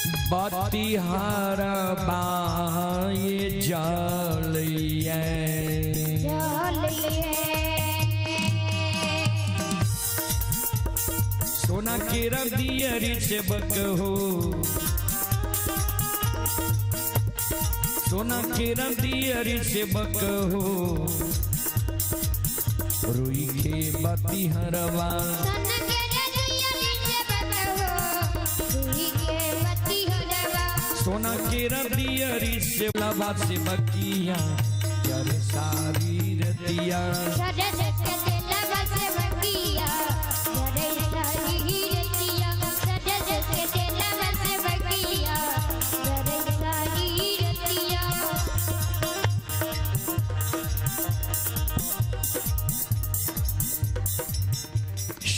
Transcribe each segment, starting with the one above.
बतिहार बाए जलिए सोना के रदियरी से बक हो सोना के रदियरी से बक हो रुई के बतिहरवा सोना के रदियरी से लबा से बकिया जर सारी रतिया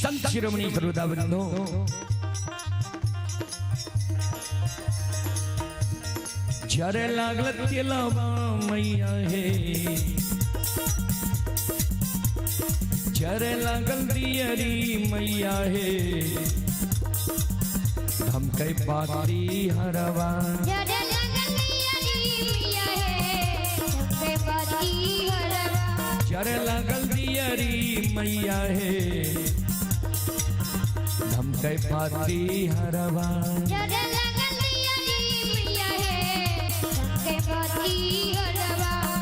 संत शिरोमणि गुरुदावृंदो जरे लागल तिलवा मैया हे जरे लागल दियरी मैया हे हम कई पाती हरवा जरे लागल दियरी मैया हे हम कई पाती हरवा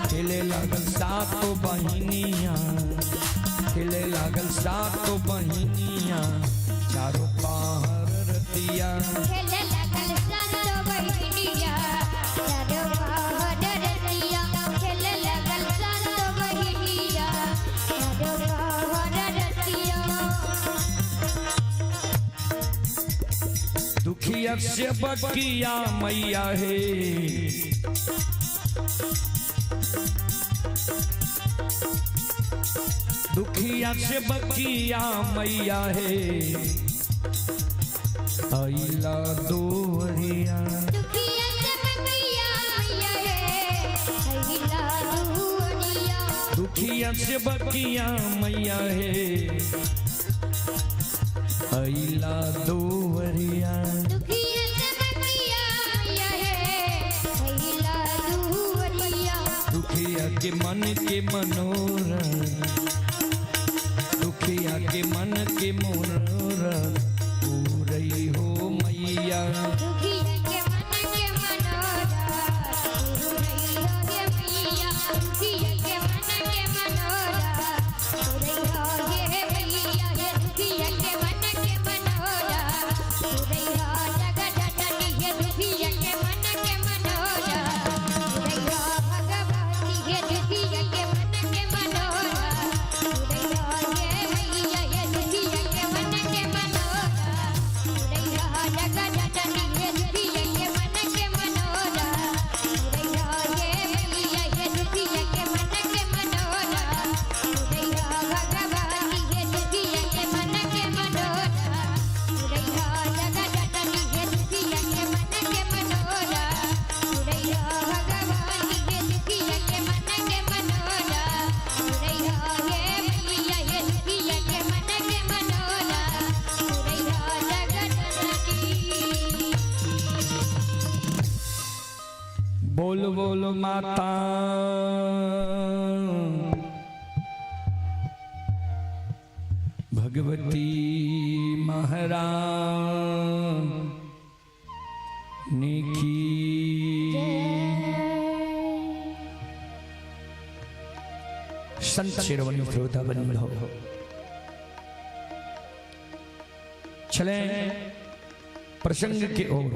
खिले लागल सातो बहिनिया खिले लागल सातो बहिनिया चारों पहर रतिया खिले लागल सातो बहिनिया चारों पहर रतिया खिले लागल सातो बहिनिया चारों पहर रतिया दुखिया से बकिया मैया हे दुखिया से बकिया मैया हे आइला दोहरिया दुखिया से बकिया मैया हे आइला दोहरिया दुखिया से बकिया मैया हे आइला दोहरिया दुखिया से बकिया मैया हे आइला दोहरिया दुखिया के मन के मनोरथ दुखिया के मन के मनोरथ पूरी हो मैया दुखिया के मन के मनोरथ पूरी हो मैया दुखिया के मन के मनोरथ पूरी हो मैया दुखिया के मन के मनोरथ पूरी हो जगत जननी दुखिया के मन के मनोरथ पूरी हो भगवती दुखिया के मन के मनोरथ पूरी हो मैया दुखिया के मन के मनोरथ पूरी हो जगत जननी दुखिया के मन के मनोरथ पूरी हो मैया दुखिया के मन के मनोरथ पूरी हो भगवती दुखिया के मन के मनोरथ पूरी हो जगत जननी दुखिया के मन के मनोरथ पूरी हो भगवती दुखिया के मन के मनोरथ पूरी हो मैया दुखिया के मन के मनोरथ पूरी हो जगत जननी बोल बोल माता भगवती महारानी की संत शिरोमणि गुरुदावृंदो चले प्रसंग के ओर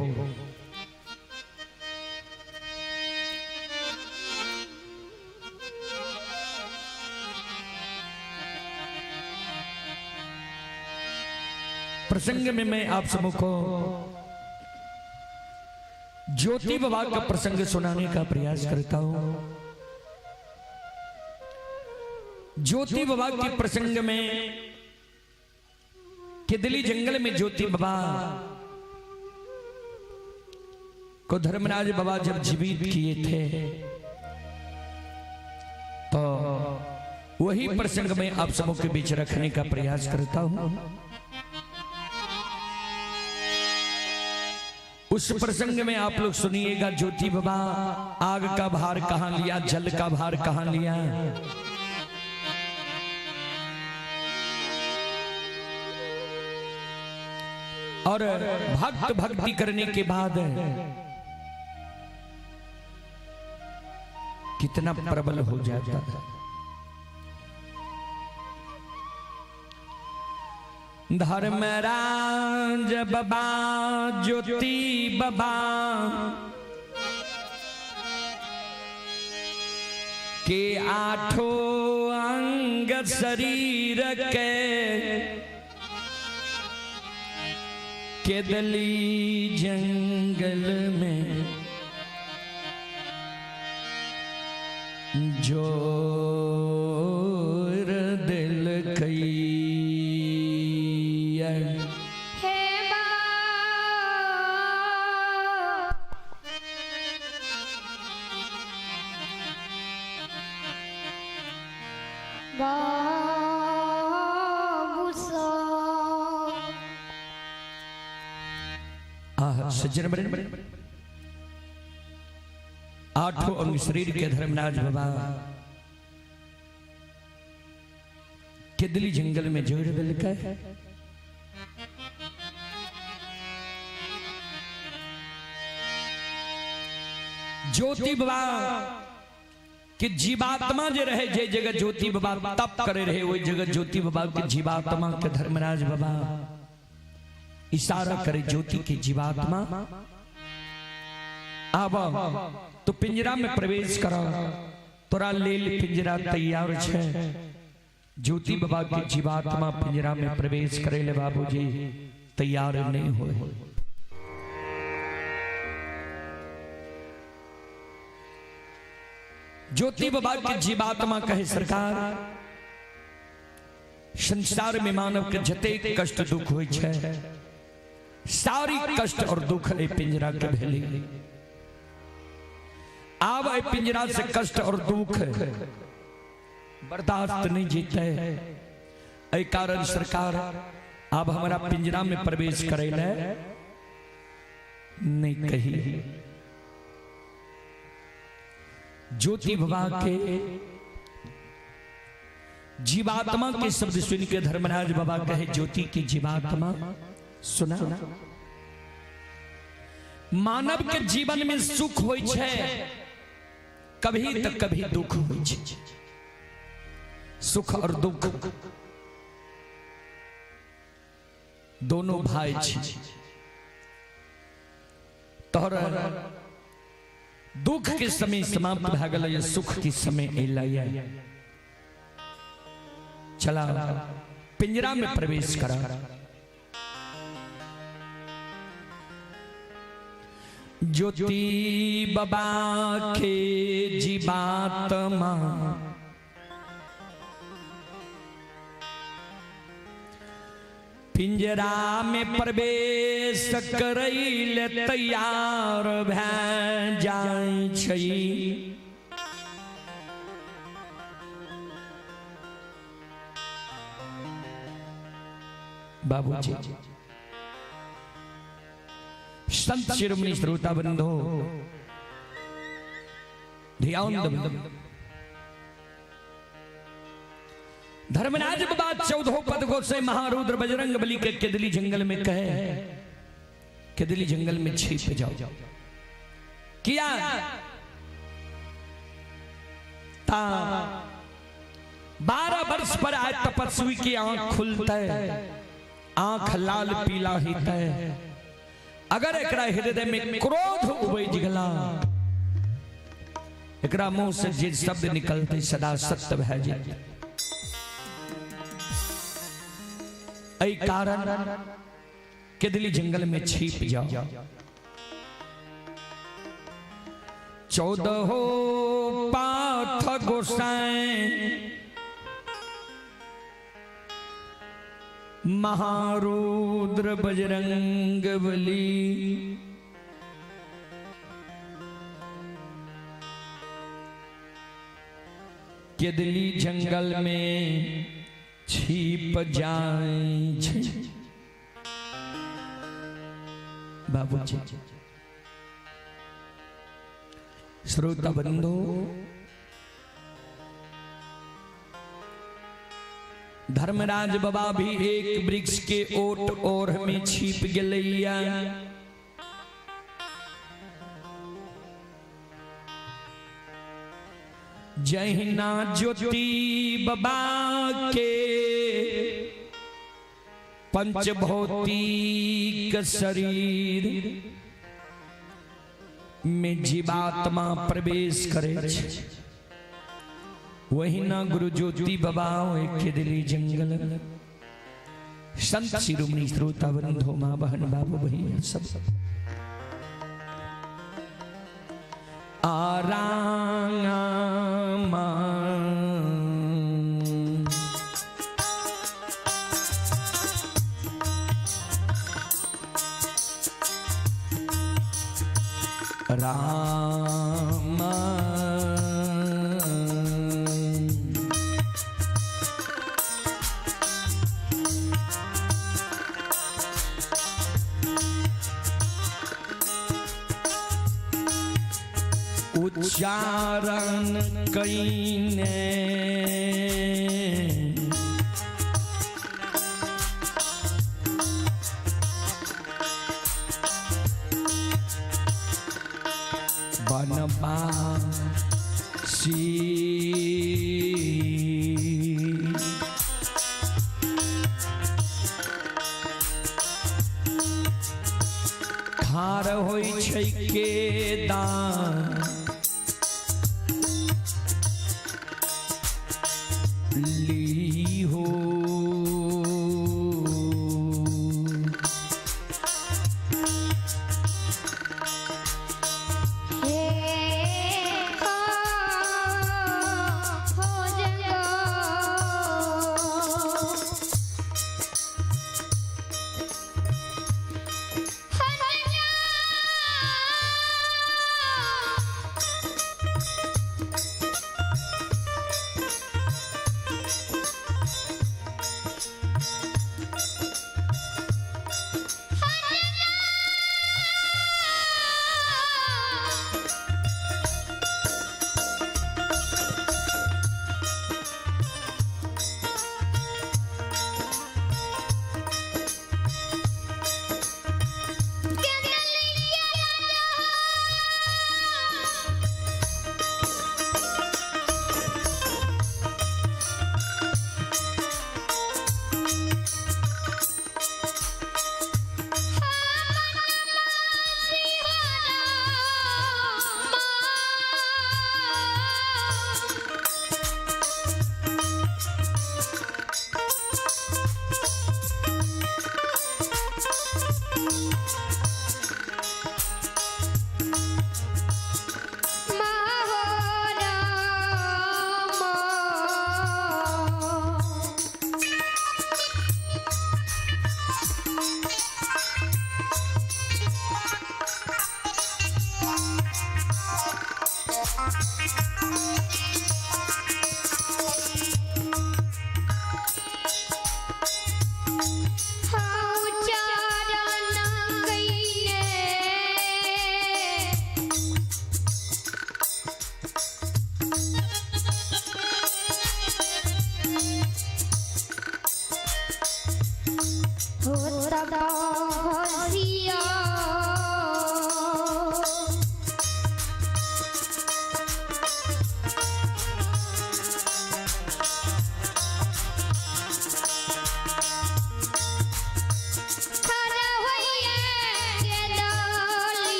प्रसंग में मैं आप सबों को ज्योति बाबा का प्रसंग सुनाने का प्रयास करता हूं। ज्योति बाबा के प्रसंग में किदली जंगल में ज्योति बाबा को धर्मराज बाबा जब जीवित किए थे तो वही प्रसंग में आप सबों के बीच रखने का प्रयास करता हूं। उस प्रसंग में आप लोग सुनिएगा, ज्योति बाबा आग का भार कहां लिया, जल का भार कहां लिया। और भक्त भक्ति करने के बाद कितना प्रबल हो जाता है। धर्मराज बाबा ज्योति बाबा के आठों अंग शरीर के दली जंगल में जोर दिल कई सज्जन बड़े आठों अंग शरीर के धर्मराज बाबा के दिल्ली जंगल में जोड़ दिल का है। ज्योति बाबा कि जीवात्मा जे रहे जे जगह ज्योति बाबा तप करे रहे वही जगह ज्योति बाबा के जीवात्मा के धर्मराज बाबा इशारा करे ज्योति की जीवात्मा अब तो पिंजरा में प्रवेश करो, तोरा लेल पिंजरा तैयार छे। ज्योति बाबा की जीवात्मा पिंजरा में प्रवेश करे ले बाबूजी तैयार नहीं हुए। ज्योति बाबा की जीवात्मा कहे सरकार संसार में मानव के जते कष्ट दुख होय छे सारी कष्ट और दुख ए पिंजरा के भेली। अब ए पिंजरा से कष्ट और दुख बर्दाश्त नहीं जीते ए कारण सरकार अब हमारा पिंजरा में प्रवेश करे ले नहीं कही। ज्योति बाबा के जीवात्मा के शब्द सुन के धर्मराज बाबा कहे ज्योति की जीवात्मा सुना, मानव के जीवन में सुख होय छे कभी तो कभी दुख होय छे। सुख और दुख दोनों भाई छे। तोहर दुख के समय समाप्त भ गेल, सुख के समय एलैया। चला पिंजरा में प्रवेश करा। ज्योति बाबा के जीवात्मा पिंजरा में प्रवेश करैले तैयार भै जाय छै। बाबूजी संत शिरोमणि श्रोता बंधो ध्यान दो। धर्मराज बाबा 14 पद को से महारुद्र बजरंग बली के केदली जंगल में कहे केदली जंगल में छिप जाओ। किया ता 12 वर्ष पर आज तपस्वी की आंख खुलता है, आंख लाल पीला हिता है। अगर एकरा हृदय में क्रोध उपज गला, एकरा मुंह से जे शब्द निकलते सदा सत्य भै जाए। ऐ कारण केदली जंगल में छिप जाओ। 14 पाठ गोसाई महारुद्र बजरंग बली केदली जंगल में छिप जाए। बाबूजी श्रोता बंधु, धर्मराज बाबा भी एक वृक्ष के ओट और हमें छिप गलैया। जहिना ज्योति बाबा के पंचभौतिक शरीर में जीवात्मा प्रवेश करे, वही ना गुरु ज्योति बाबा के दिली जंगल। संत शिरोमणि श्रोता बंधु, माँ बहन बाबू भैया सब आराम राम उच्चारण कईने बनवासी खार होई छै के दान ली हो।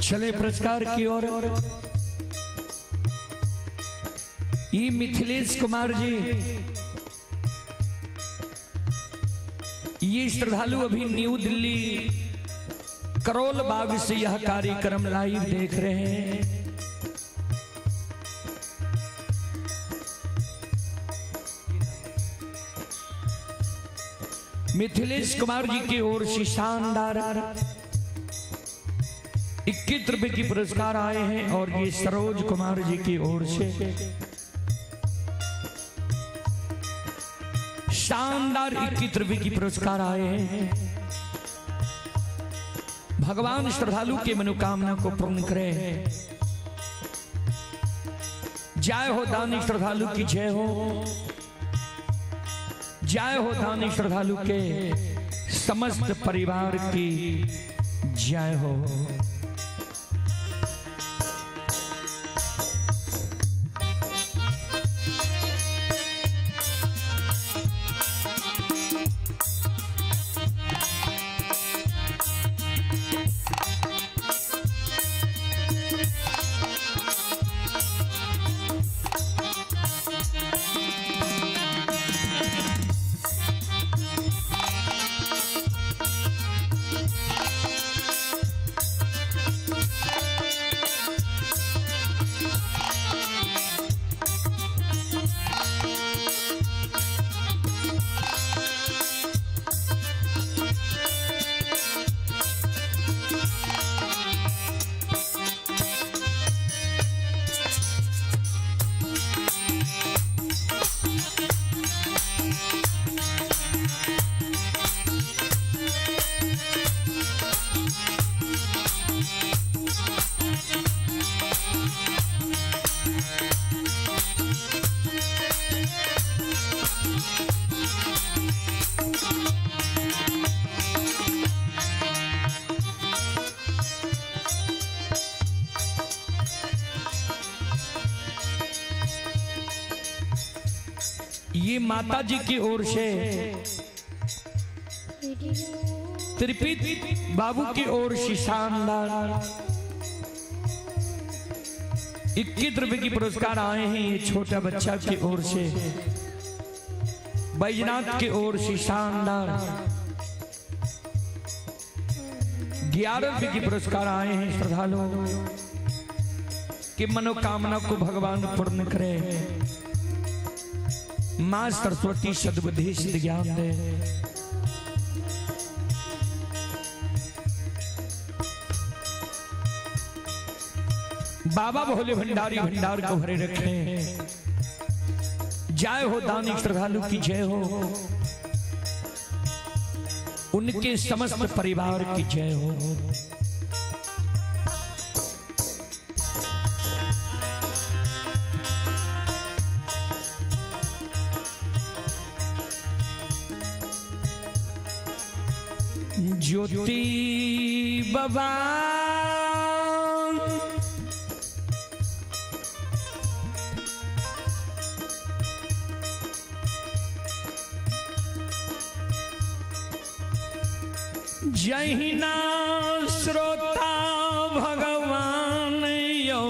चले पुरस्कार की ओर। ये मिथिलेश कुमार जी, ये श्रद्धालु अभी न्यू दिल्ली करोल बाग से यह कार्यक्रम लाइव देख रहे हैं। मिथिलेश कुमार जी की ओर से शानदार 21 रुपए की पुरस्कार आए हैं और ये सरोज कुमार जी की ओर से शानदार 21 रुपए की पुरस्कार आए हैं। भगवान श्रद्धालु की मनोकामना को पूर्ण करे। जय हो दानी श्रद्धालु की जय हो, जय हो दानी श्रद्धालु के समस्त परिवार की जय हो। ये माता जी की ओर से त्रिपित बाबू की ओर से शानदार 21 रुपए की पुरस्कार आए हैं। ये छोटा बच्चा की ओर से बैजनाथ की ओर से शानदार 11 रुपए की पुरस्कार आए हैं। श्रद्धालुओं की मनोकामना को भगवान पूर्ण करे। मां सरस्वती सद्बुद्धि सिद्ध ज्ञान दे। बाबा भोले भंडारी भंडार को भरे रखे। जय हो दानी श्रद्धालु की जय हो, उनके समस्त परिवार की जय हो। ज्योति बाबा जय ना श्रोता भगवान यो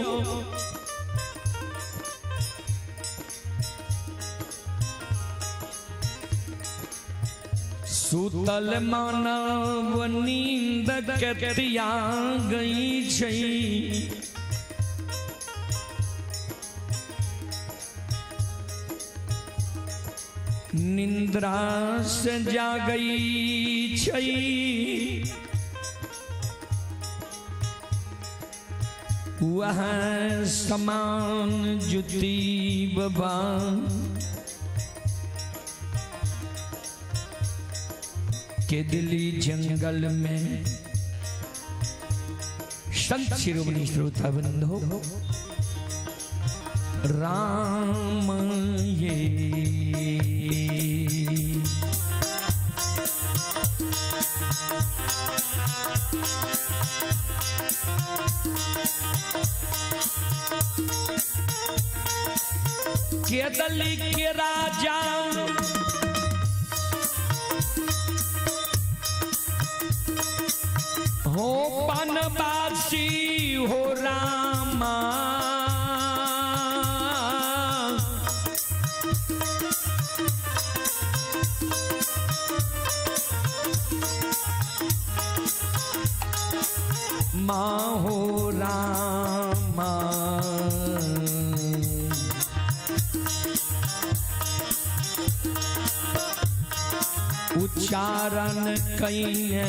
सुतल मानव नींद कतिया गई छई। निंद्रा से जागई छई। वह समान जुती बाबा के दिल्ली जंगल में। संत शिरोमणि श्रोता बंधो राम ये के दिल्ली के राजा हो बनवासी हो रामा। माँ हो रामा उच्चारण कइए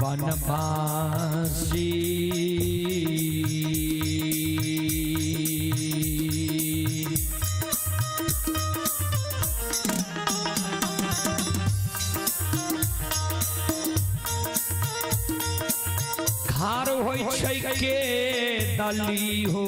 वनवासी खार होइ छै के दली हो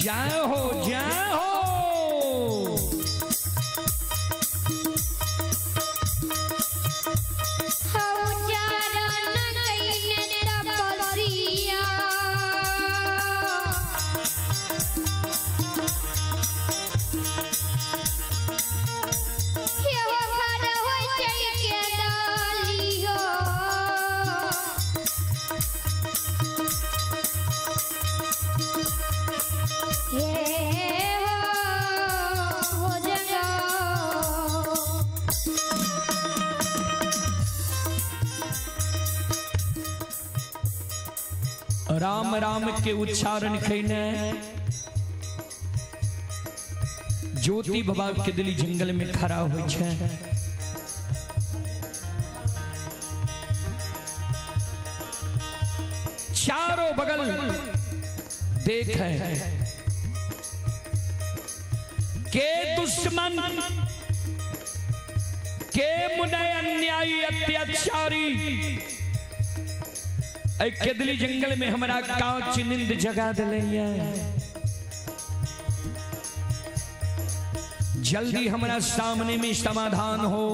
जय हो जय हो राम राम के उच्चारण कईने ज्योति बाबा के दिली जंगल में खड़ा हो छे। चारों बगल देखे के दुश्मन के मुने अन्यायी अत्याचारी केदली जंगल में हमारा कांच नींद जगा दिले। जल्दी हमारा सामने में समाधान हो,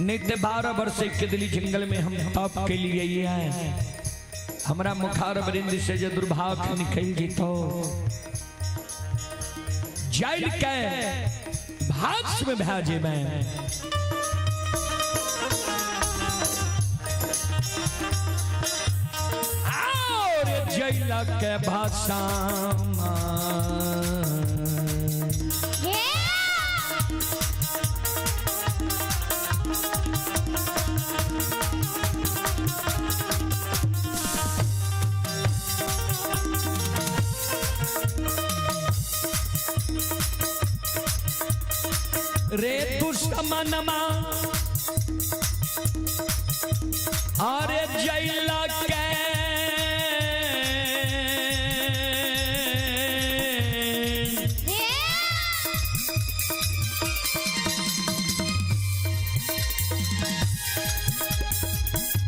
नित्य 12 वर्ष से केदली जंगल में हम तप के लिए हमारा मुखार बरिंद से जो दुर्भाग्य निकल तो जल के भाग में भाजे में जैला के भाषा रे दुश्मनमा अरे जैला के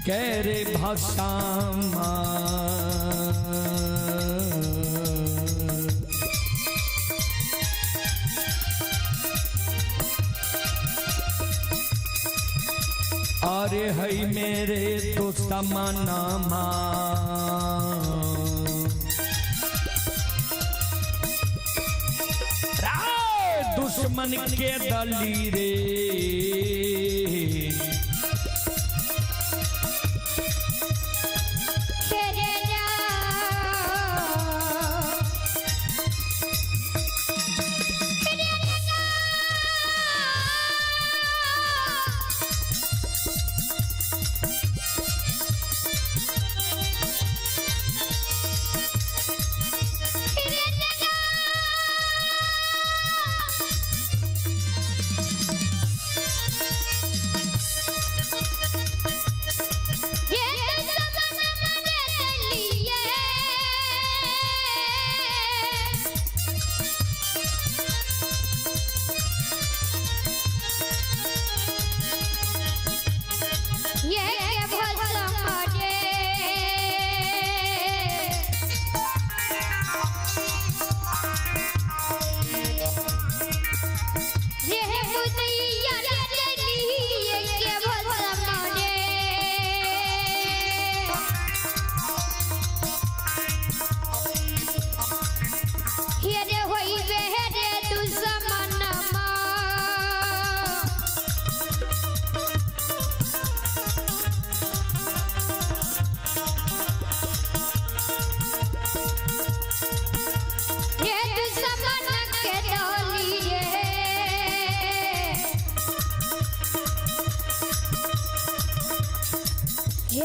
केरे भाषा अरे है मेरे तो समानामा दुश्मन के दली रे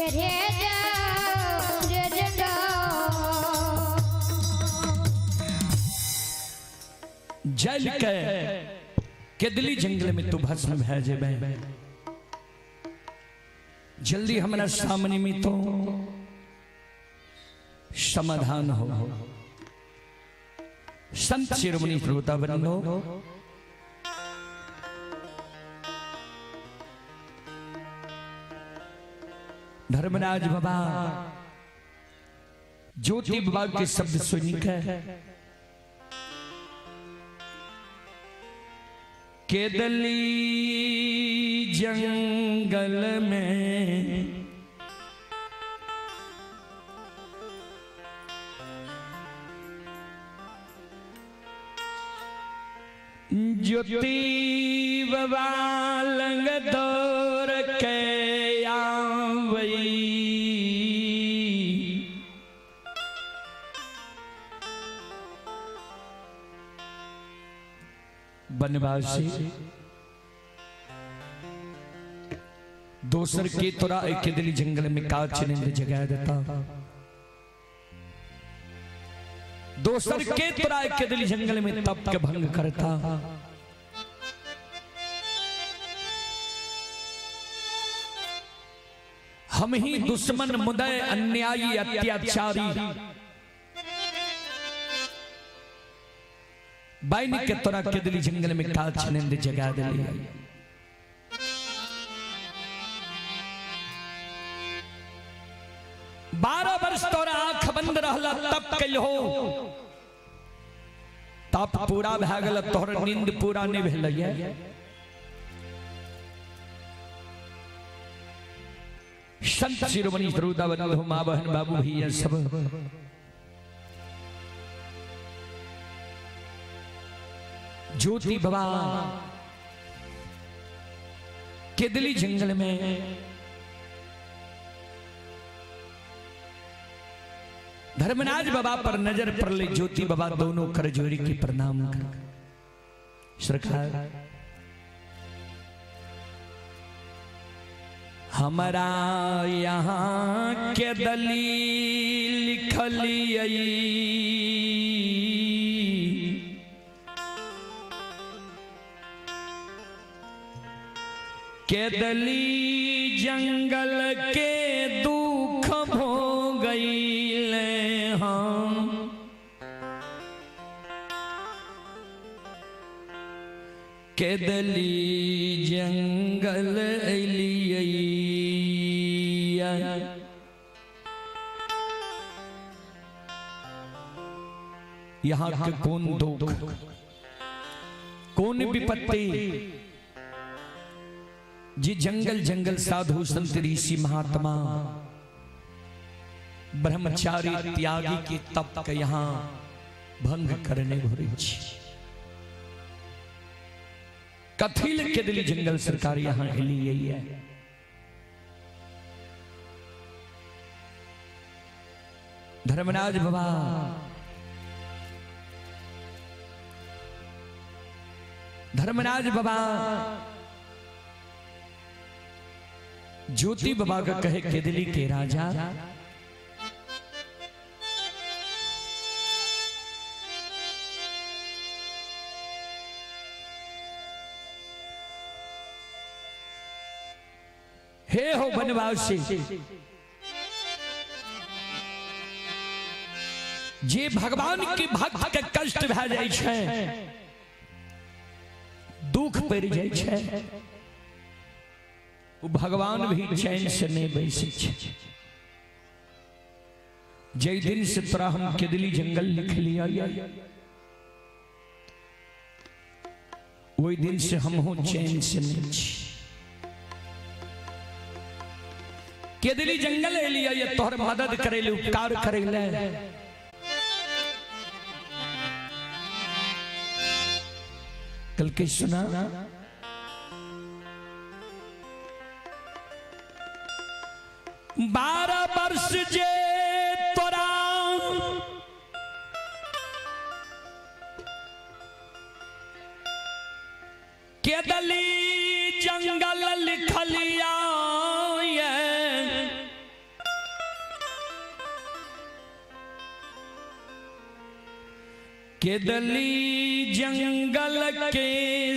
चढ़े जाओ रे जंगा जल के केदली जंगल में तू भस्म भै जेबे जल्दी हमारा सामने में तो समाधान हो। संत शिरोमणि श्रोता बनो धर्मराज बाबा ज्योति बाबा के शब्द सुनकर केदली जंगल में ज्योति बाबा लंग दौर के आवई बनवासी दोसर के तोरा एक दिली जंगल में काच निंद जगा देता दोसर के तोरा एक दिली जंगल में तप के भंग करता हम ही दुश्मन मुदय अन्यायी अत्याचारी बाइन के तोरा के दिली जंगल में काच निंद जगा दिली 12 वर्ष तोरा आंख बंद रहला तब कल हो तप पूरा भए गेल तोहर नींद पूरा नहीं भेल संत शिरोमणि श्रोतावृंद मां बहन बाबू भैया सब ज्योति बाबा केदली जंगल में धर्मराज बाबा पर नजर पड़ ले ज्योति बाबा दोनों कर जोड़ी की प्रणाम कर सरकार हमारा यहाँ के दलील लिखलिए केदली जंगल के दुख भोगइले हम केदली जंगल अलिए यहाँ के कौन दुख कौन विपत्ति जी जंगल जंगल साधु संत ऋषि महात्मा ब्रह्मचारी त्यागी के तप के यहाँ भंग करने घुरे कथिल के दिली जंगल सरकार यहाँ हिली यही है धर्मराज बाबा ज्योति बाबा का कहे केदली के राजा हे हो बनवासी जे भगवान के भक्त के कष्ट भए जाय छै दुख पड़ जाय छै वो भगवान भी चैन से नहीं बैसे जय दिन से तोरा हम केदली जंगल लिख लिया वही दिन से हम हो चैन से नहीं केदली जंगल लिया ये तोहर मदद करे ले उपकार करे ले कल के सुना 12 वर्ष जे तोरा केदली जंगल लिखलिया केदली जंगल के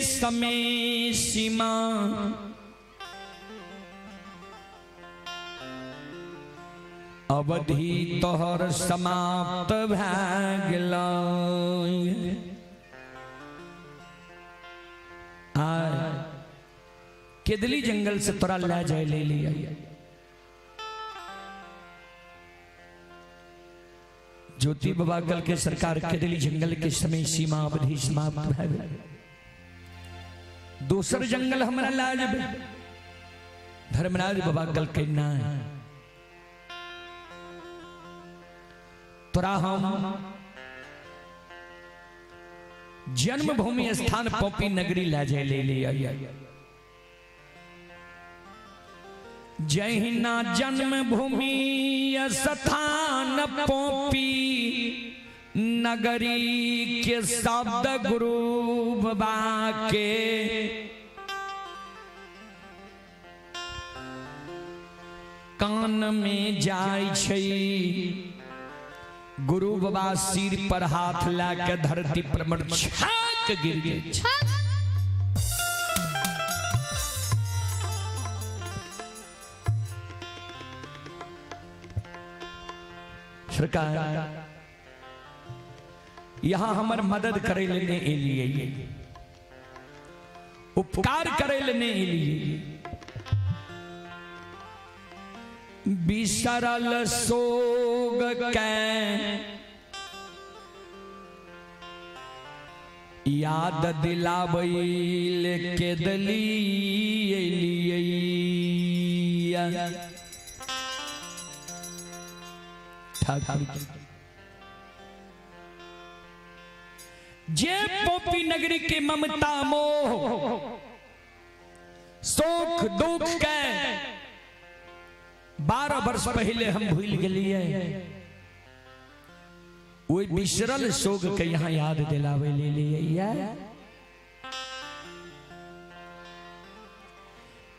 समय सीमा अवधि तोहर समाप्त भए गेलै। केदली जंगल से तोरा ले जाए ले लिया। ज्योति बाबा कल के सरकार केदली जंगल के समय सीमा अवधि समाप्त भए गेलै। दूसर जंगल हमरा ला जेबै। धर्मराज बाबा कल के ना तोरा हम जन्मभूमि स्थान पोपी नगरी ले जाए ले लिया। जहिना जन्मभूमि स्थान पोपी नगरी के शब्द गुरु बाबा के कान में जाय छै। गुरु बाबा सिर पर हाथ लाके धरती पर मरछाक गिर गए। सरकार यहां हमर मदद करे लेने एलिए, उपकार करे लेने एलिए। बिसरल सोग के याद दिलावैल केदली एलिए। जे पोपी नगरी के ममता मोह शोक दुख के 12 वर्ष पहले हम भूल गलिए। वो बिसरल शोक के यहाँ याद दिलावे ले लिए।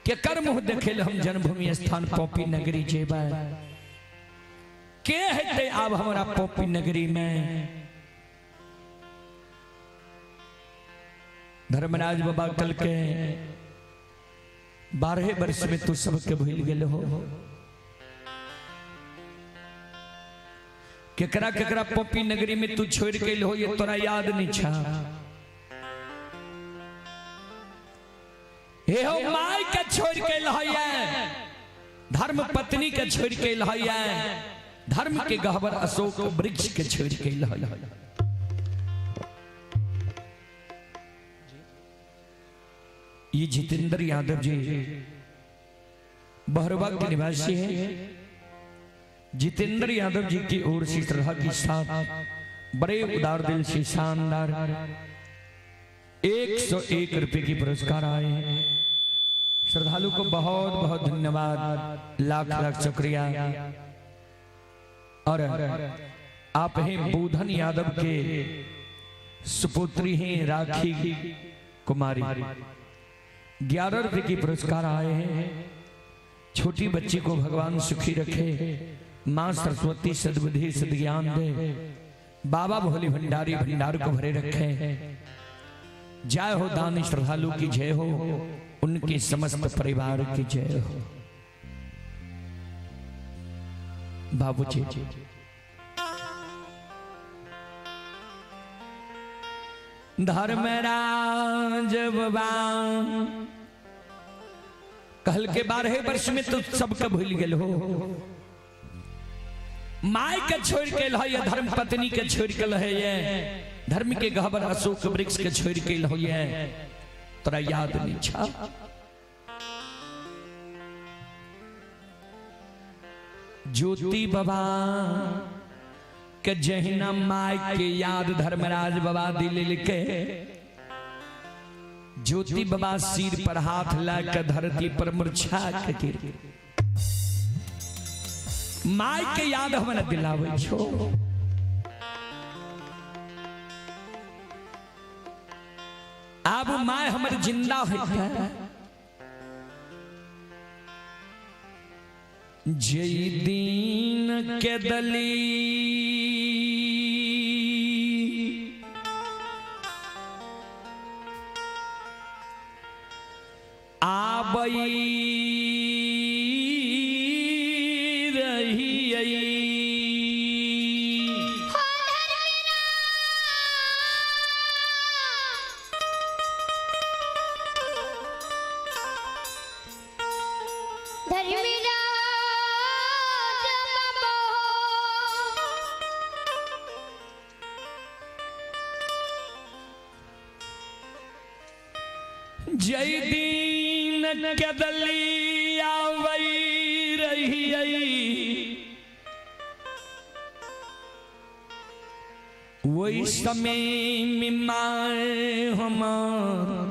के कर मुह देखे हम जन्मभूमि स्थान पोपी नगरी जेबा। के हेते अब हमारा पोपी नगरी में। धर्मराज बाबा कल के 12 वर्ष में तू सबके भूल गेल हो। केकरा केकरा पोपी नगरी में तू छोड़ के हो ये तोरा याद नहीं छा। हे हो माई के छोड़ के लहैया, धर्म पत्नी के छोड़ के लहैया, धर्म के गहवर अशोक वृक्ष के छोड़ के लहैया। ये जितेंद्र यादव जी बहरवा के निवासी हैं। जितेंद्र यादव जी की ओर से श्रद्धा के साथ बड़े उदार दिल से शानदार 101 रुपए की पुरस्कार आए हैं। श्रद्धालु को बहुत बहुत धन्यवाद, लाख लाख शुक्रिया। और आप हैं बूधन यादव के सुपुत्री हैं राखी कुमारी, 11 रुपए की पुरस्कार आए हैं। छोटी बच्ची को भगवान सुखी रखे, मां सरस्वती सद्बुद्धि सद्ज्ञान दे, बाबा भोले भंडारी भंडार को भरे रखे। जय हो दानी श्रद्धालु की जय हो, उनके समस्त परिवार की जय हो। बाबूजी धर्मराज बाबा कहल के 12 वर्ष में तो सबके भूल गेल हो। माय के छोड़ के लहैया, धर्म पत्नी के छोड़ के लहैया, धर्म के गहवर अशोक वृक्ष के छोड़ के लहैया, तोरा याद नहीं छा। ज्योति बाबा के जहिना माय के याद धर्मराज बाबा दिल के, ज्योति बाबा सिर पर हाथ लाकर धरती पर मूर्छा के गिर। माय के याद हमरा दिलावे छो। अब माय हमर जिंदा है। जय दीन के दली आवई रही जय दीन कदली आवई रही वही समय में माए हमार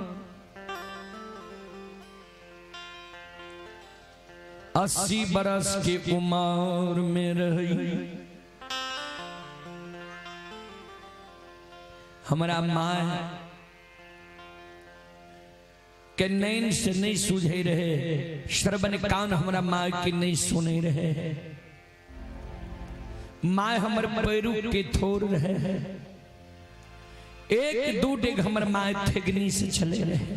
80 बरस की उम्र में रही हमारा माँ के नैन से नहीं सूझे रहे, श्रवण कान हमारा माँ की नहीं सुने रहे, माँ हमर पैरू के थोर रहे, एक दू डेग हमर माँ थेगनी से चले रहे,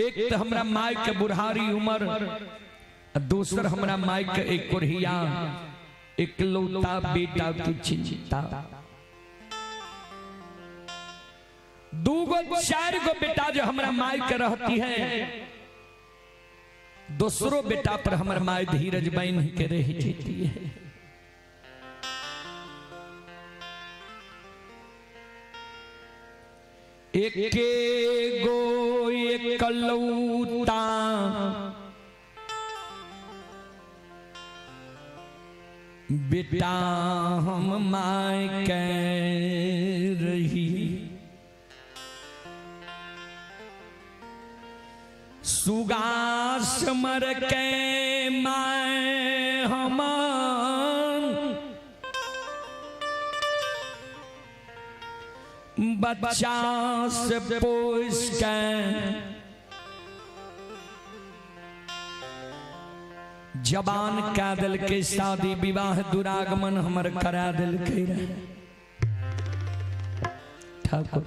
एक तो हमारा माँ के बुढ़ारी उम्र, दूसर हमारा माँ के एक कुरहिया एक लौता बेटा की चिंता, दूगो चार गो बेटा जो हमारा माई के रहती है, दूसरो बेटा पर हमारा माई धीरज बन के रह जाती है। एक गो एक लौता बेटा हम माई के रही, सुगास मर के माए हमान बच्चा से पोस के जबान का दिल के शादी विवाह दुरागमन हमर करा दिल के ठाकुर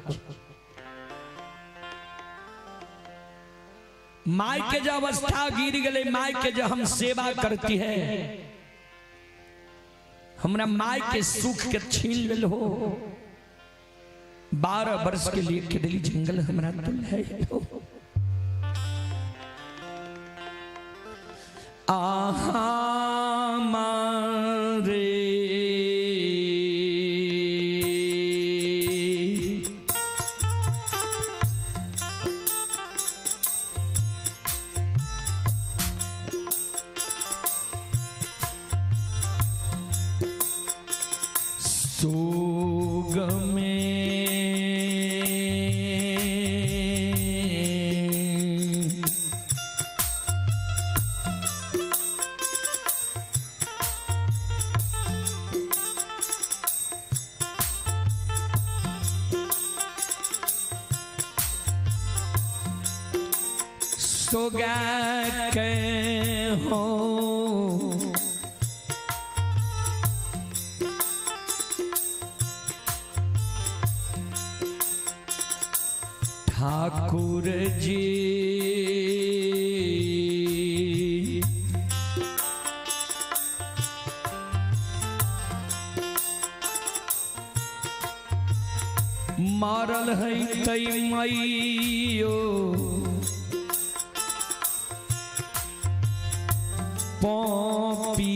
माई के जो अवस्था गिर गए, माई के जो हम सेवा करती है, हमरा माई के सुख के छीन ले हो, 12 वर्ष के लिए केदली जंगल हमरा दिल है आहा मारे सोग में सोगा के हो ठाकुर जी मारल है तई मैयो पॉपी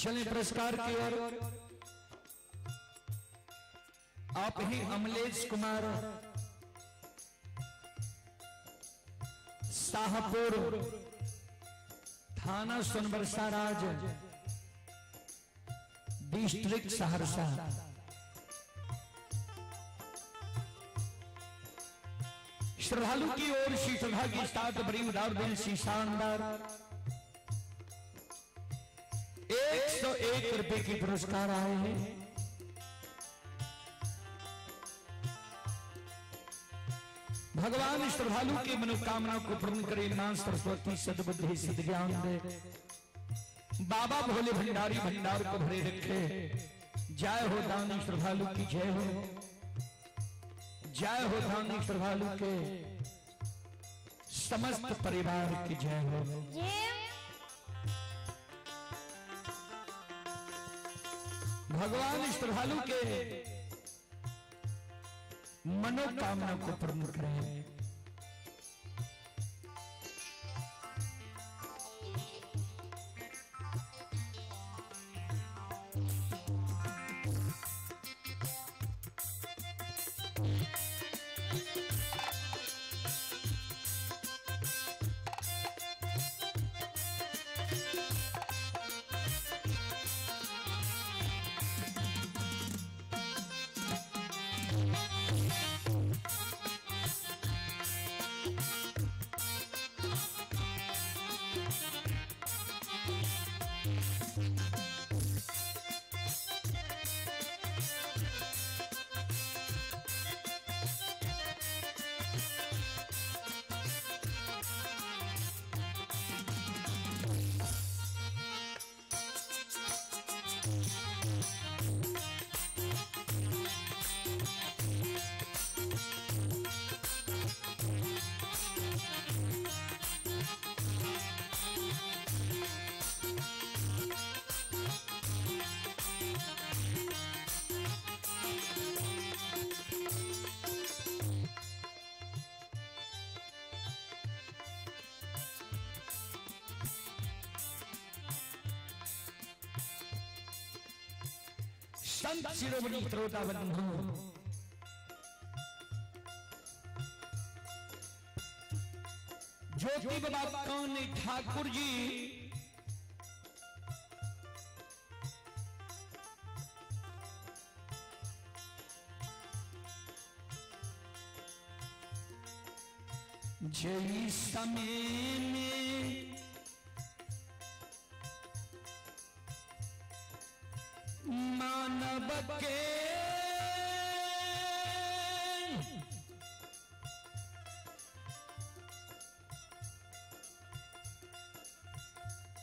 चले पुरस्कार की ओर। आप ही अमलेश कुमार शाहपुर थाना सोनबरसा राज डिस्ट्रिक्ट सहरसा। श्रद्धालु की ओर श्री श्रद्धा की साथ बड़ी उदार दिल सी शानदार 101 रुपए की पुरस्कार आए हैं। भगवान श्रद्धालु की मनोकामना को पूर्ण करे। मां सरस्वती सद्बुद्धि सिद्ध ज्ञान दे। बाबा भोले भंडारी भंडार को भरे रखे। जय हो दानी श्रद्धालु की जय हो। जय हो दानी श्रद्धालु के समस्त परिवार की जय हो। भगवान श्रद्धालु के मनोकामना को पूर्ण करें। संत शिरोमणि श्रोता बंधु, ज्योति बाबा कान्ह ठाकुर जी जय समय में मानव के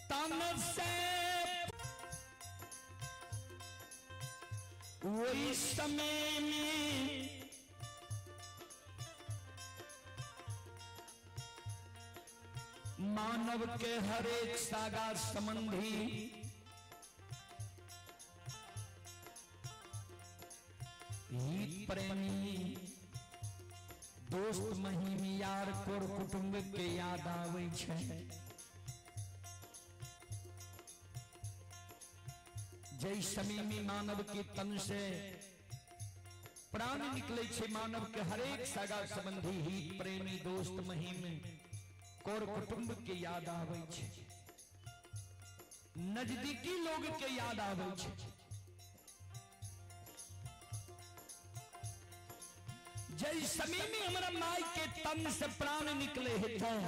तन से वही समय में मानव के हर एक सागा संबंधी हित प्रेमी दोस्त महिम यार कोर कुटुंब के याद आवे छे। जय समय में मानव के तन से प्राण निकले छे, मानव के हरेक सगा संबंधी हित प्रेमी दोस्त महिम कोर कुटुंब के याद आवे छे, नजदीकी लोग के याद आवे छे। जय समय में हमारा माई के तन से प्राण निकले हैं,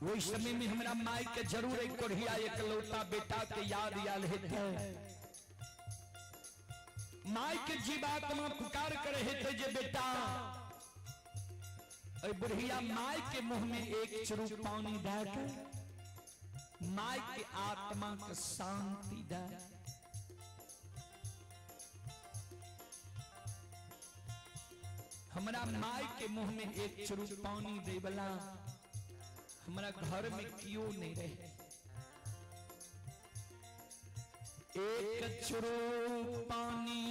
वही समय में हमारा माई के जरूर एक कोढ़िया एक लौटा बेटा के याद आल है। माई के जीवात्मा पुकार करे थे जे बेटा बुढ़िया माई के मुंह में एक चुरुक पानी देकर माई के आत्मा को शांति दे। हमारा माई के मुंह में एक चुरुक पानी दे वाला हमारा घर में क्यों नहीं रहे। एक चुरुक पानी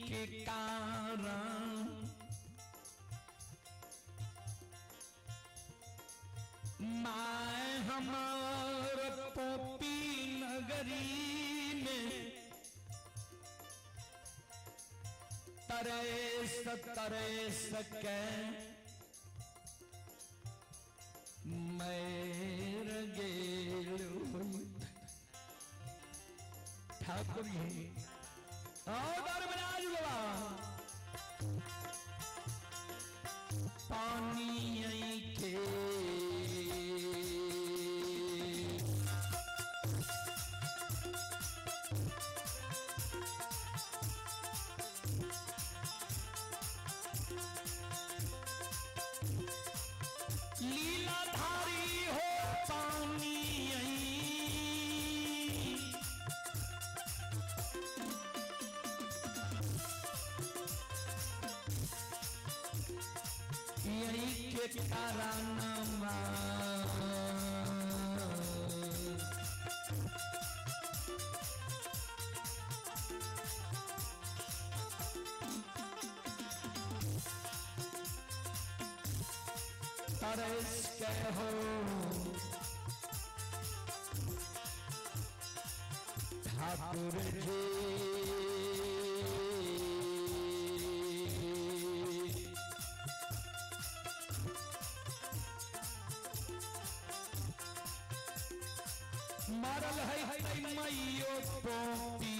के कारण माय हमार पोपी न नगरी में तरेस के मैर गेलू ठाकुर जी और धर्मराज बाबा पानी के लीलाधारी हो पानी यही के कारणमा तरस के हो ठाकुर जी मरल है मैयो पोपी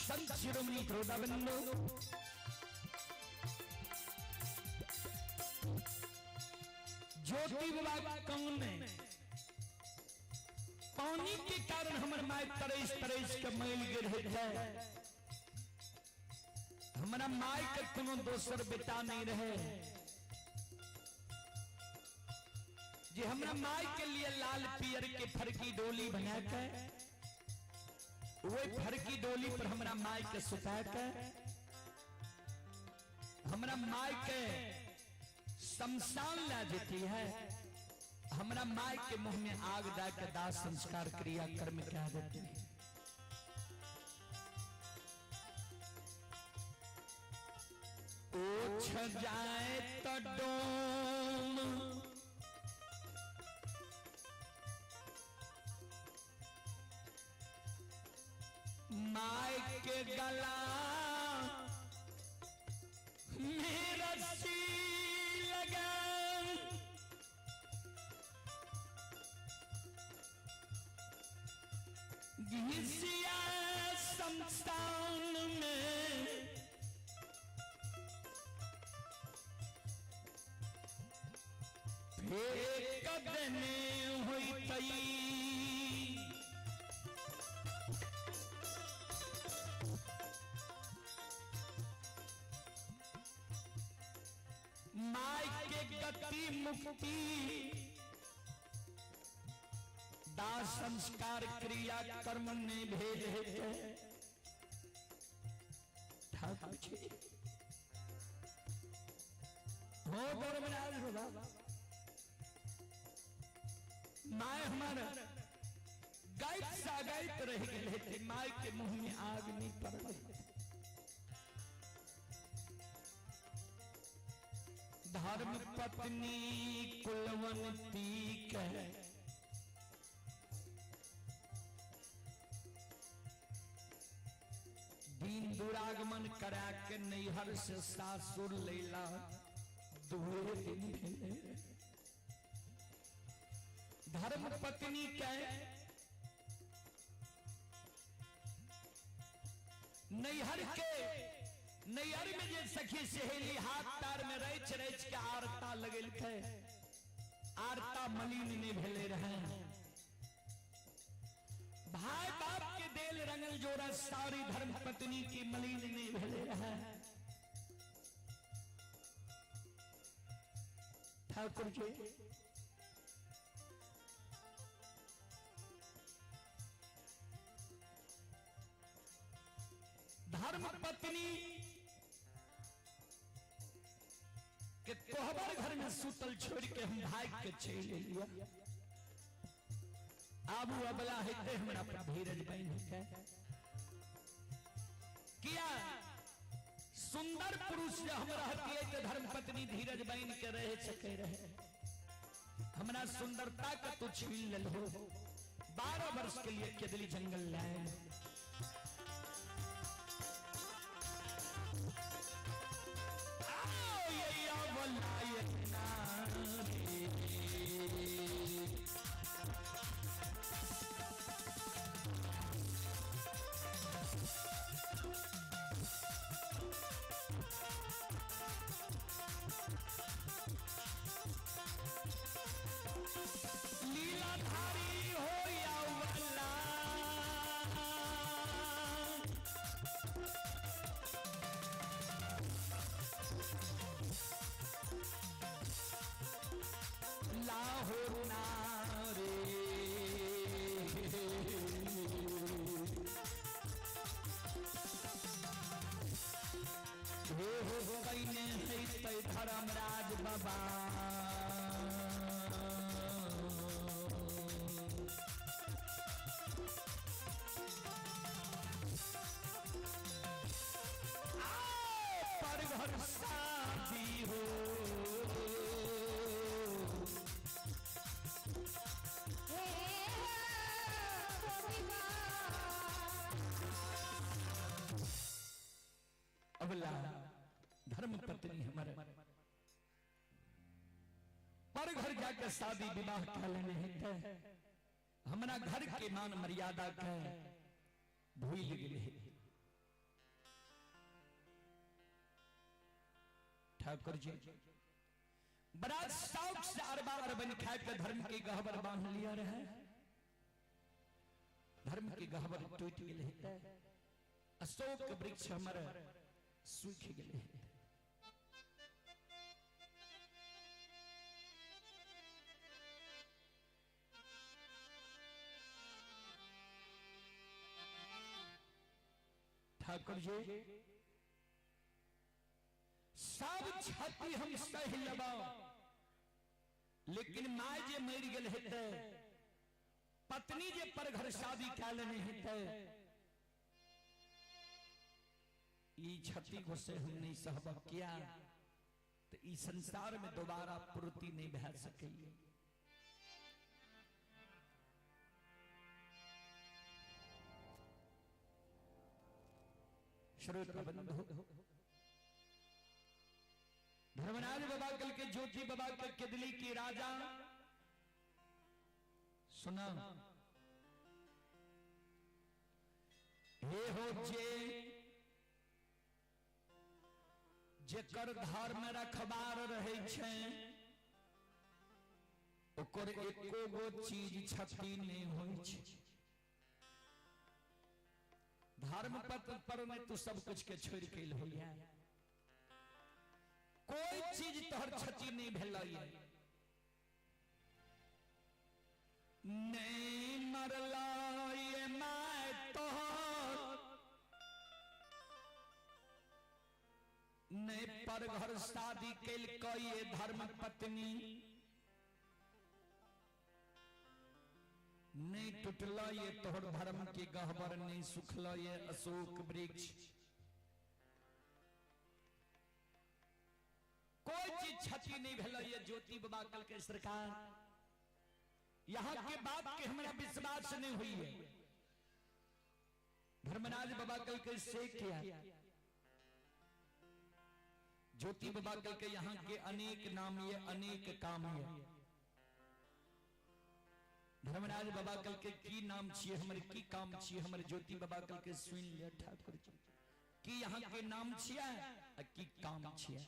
संत शिरोमणि श्रोताबंधु ज्योति बाबा कौन है पानी के कारण हमर माय तरस तरस के मैल गिर है हमारा माय के कोनो दोसर बेटा नहीं रहे जे हमरा माय के लिए लाल पियर के फरकी डोली बना के वो फरकी डोली पर हमरा माय के सुता के हमरा माय के शमशान ला देती है हमरा माय के मुंह में आग डाल के दाह संस्कार क्रिया कर्म कह देती है। ओछ जाए तो डोम माय के गला में रस्सी लगा घिसिया शमशान में फेंक देने हुई तई माय के गति मुक्ति दाह संस्कार क्रिया कर्म ने भेद है ठाकुर जी हो धर्मराज हो बाबा माय हमारा गायत सागायत रह गए थे माय के मुंह में आग नहीं पड़ रही धर्म पत्नी कुलवंती कह दीन दुरागमन करा के नैहर से सासुर लैला दुए दिन भेले। धर्म पत्नी कह नैहर में जे सखी सहेली हाथ तार में रच रच के आरता लगल थे, आरता मलिन ने भेले रहे। भाई बाप के देल रंगल जोड़ा सारी धर्म पत्नी की मलिन ने भेले रहे। ठाकुर जी धर्म पत्नी के कोहबर घर में सुतल छोड़ के हम भाग के चले लिया। आबू अबला हेते हमरा पर धीरज बन है किया सुंदर पुरुष हम रहती है तो धर्म पत्नी धीरज बन के रह सके रहे। हमरा सुंदरता का तो छीन ले लो। 12 वर्ष के लिए केदली जंगल लाए। लीलाधारी हो या वल्ला लाहौर नारे हो बहने है धर्मराज बाबा। पर घर शादी हो अबला धर्म पत्नी हमारे पर घर जाकर शादी विवाह कर लेने हैं। हमारा घर के मान मर्यादा का भूल गए। ठाकुर जी बड़ा शौक से अरबा अरबन खा के धर्म के गहबर बांध लिया रहे। धर्म के गहबर टूट गए। अशोक वृक्ष हमारा सूख गए। ठाकुर जी सब छाती हम सह लबा, लेकिन माय जे मर गए हेते, पत्नी जे पर घर शादी कर लेने हेते, ई छाती को से हम नहीं सहब किया तो ई संसार में दोबारा पूर्ति नहीं भै सके। श्रोता बंधु धर्मराज बाबा कल के ज्योति बाबा के केदली की राजा सुना हे हो जेकर धर्म रखबार रहे छे ओकर एको गो चीज क्षति नहीं होई छे। धर्म पत्र पर में तू सब कुछ के छोड़ के होइया, कोई चीज तोहर क्षति नहीं भेलैया। नहीं मरला ये मैं तोहर, नहीं पर घर शादी कैल ये धर्म पत्नी, नहीं टूटला ये तोहर धर्म के गहबर, नहीं सुखला ये अशोक वृक्ष। कोई चीज क्षति नहीं भेल ये ज्योति बाबा कल के सरकार यहाँ के बात के हमारा विश्वास नहीं हुई है। धर्मराज बाबा कल के से किया ज्योति बाबा कल के यहाँ के अनेक नाम ये अनेक काम है। धर्मराज बाबा कल के की नाम छिए हमारे की काम छिए हमारे ज्योति बाबा कल के सुन ले ठाकुर जी की यहाँ के नाम छिए की काम छिए।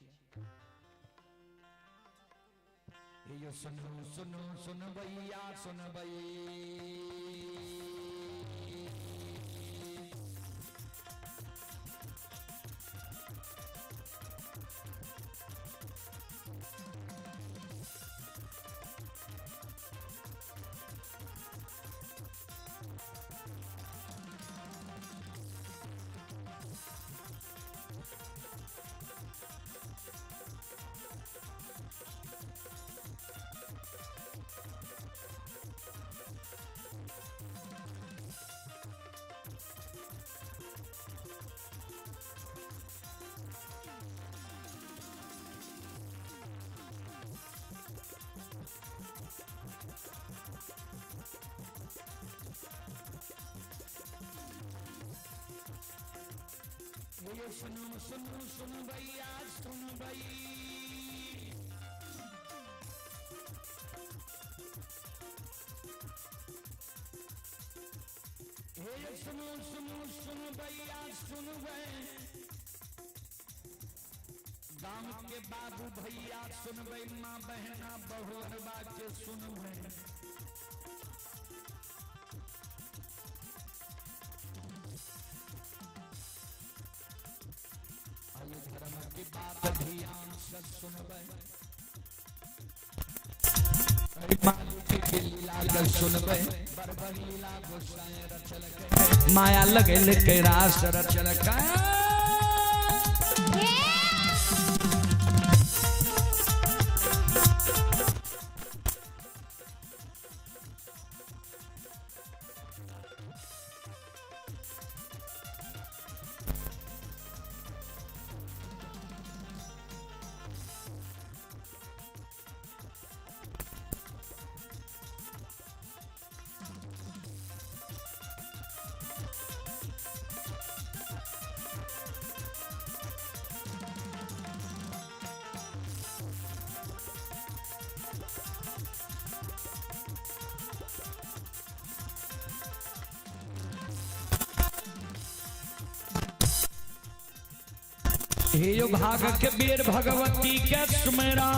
ये सुनो सुनो सुन भैया सुन भई ये सुनो सुनो सुन भैया सुन भई ये सुनो सुनो सुन भैया सुन भई गांव के बाबू भैया सुन भई माँ बहना बहू हर बात के सुन भई धर्म की बात ध्यान से सुनबे सुनबे बरबर लीला गोसाई रचल के माया लगल के रास रचल का हे यो भाग के बेर भगवती के सुमेरा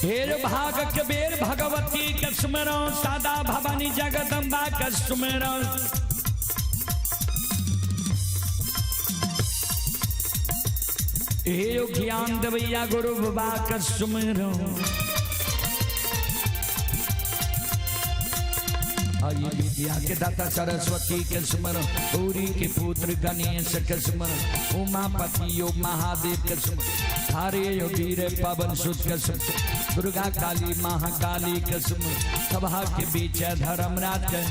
हेर भाग के बेर भगवती के सुमेरा सादा भवानी जगदम्बा के सुमेरा हे यो ज्ञान देवैया गुरु बाबा का सुमिरो आये विद्या के दाता सरस्वती के सुमिरो गौरी के पुत्र गणेश के सुमिरो उमापति यो महादेव के सुमिरो थारे यो वीर पवन सुत के सुमिरो दुर्गा काली महाकाली के सुमिरो सभा के बीच धर्मराज के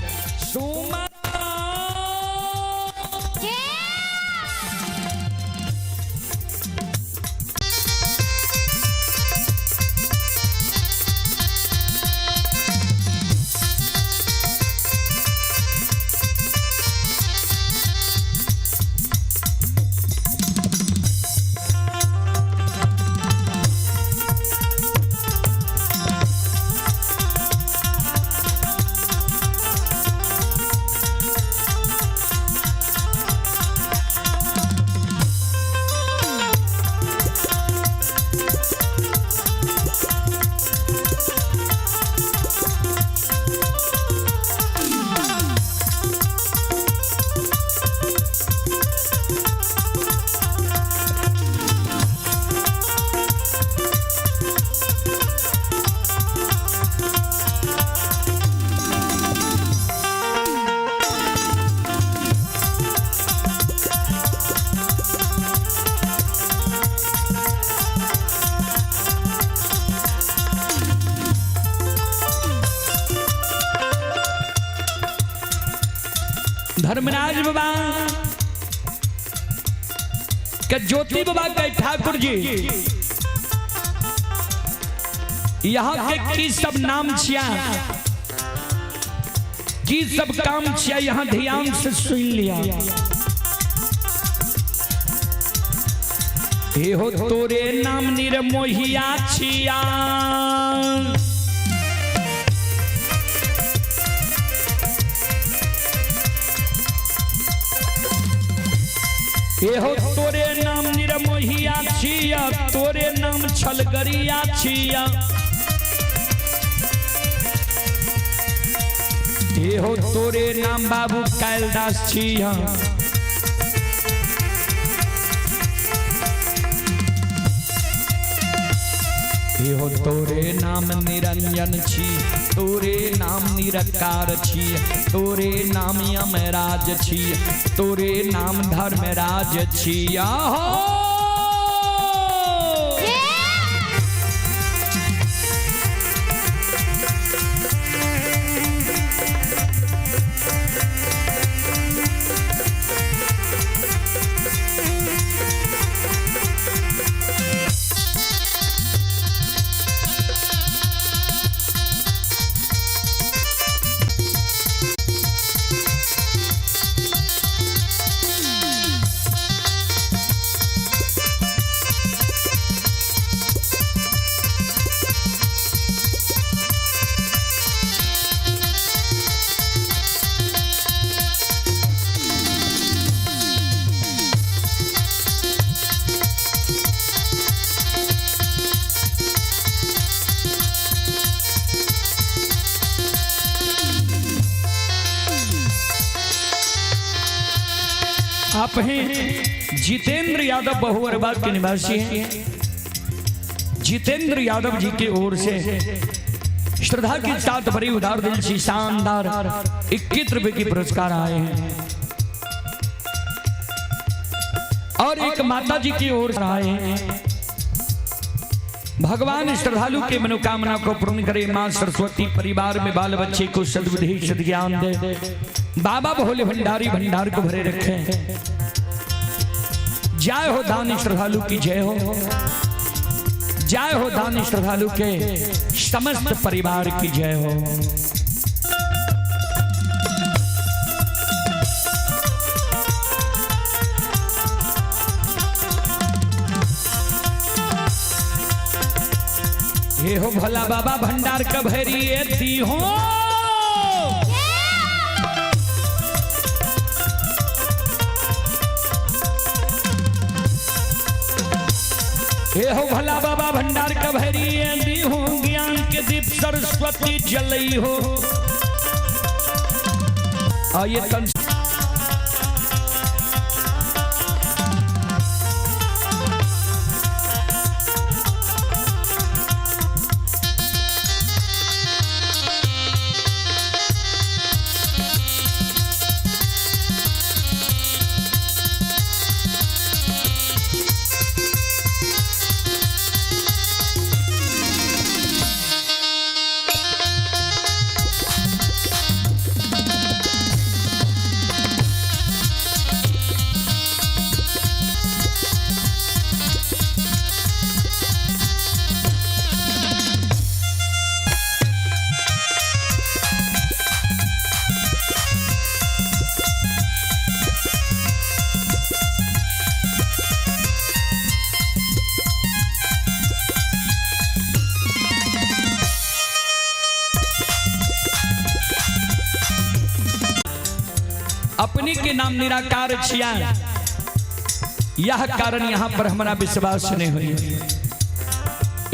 सुमिरो धर्मराज बाबा के ज्योति बाबा के ठाकुर जी यहाँ के की सब नाम छिया, की सब काम छिया, यहाँ ध्यान से सुन लिया। हे हो तोरे नाम निर्मोहिया छिया, हे हो तोरे नाम निर्मोहिया छिया, तोरे नाम छलगरिया छिया, हे हो तोरे नाम बाबू कैलदास छिया, हे हो तोरे नाम निरंजन छी, तोरे नाम निरकार छी, तोरे नाम यमराज छी, तोरे नाम धर्मराज छिया हो। आप हैं जितेंद्र यादव बहुअरबा के निवासी हैं। जितेंद्र यादव जी की ओर से श्रद्धा के साथ बड़ी उदार दिल से शानदार 21 रुपए की पुरस्कार आए हैं और एक माता जी की ओर से आए हैं। भगवान श्रद्धालु के मनोकामना को पूर्ण करे, मां सरस्वती परिवार में बाल बच्चे को सद्बुद्धि सद्ज्ञान दे, बाबा भोले भंडारी भंडार को भरे रखे। जय हो दानी श्रद्धालु की जय हो, जय हो दानी श्रद्धालु के समस्त परिवार की जय हो। हे हो भला बाबा भंडार का भैरी दी हो, हे हो भला बाबा भंडार का भैरी दी हो, ज्ञान के दीप सरस्वती जलई हो। आइए तन अपनी के नाम निराकार छिया, यह कारण यहाँ पर हमारा विश्वास नहीं हुई।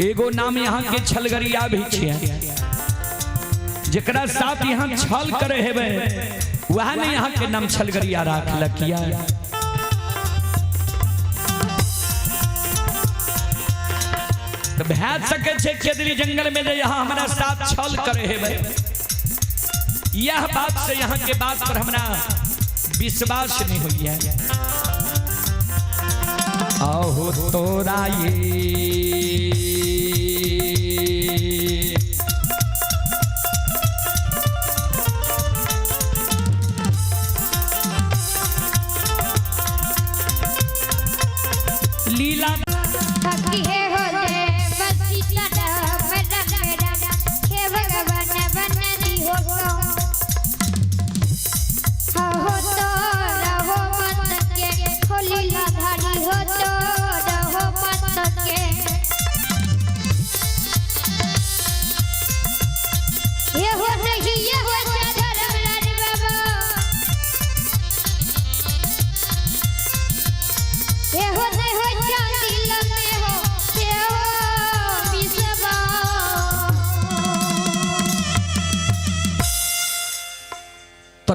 एगो नाम यहाँ के छलगरिया भी छिया, जकरा साथ यहाँ छल करे हेबे वह ने यहाँ के नाम छलगरिया राख लकिया। तो भैज सके छे केदरी जंगल में यहाँ हमारा साथ छल करे हेबे, यह बात से यहाँ के बात पर हमारा विश्वास नहीं हुई है। आहो तोरा ये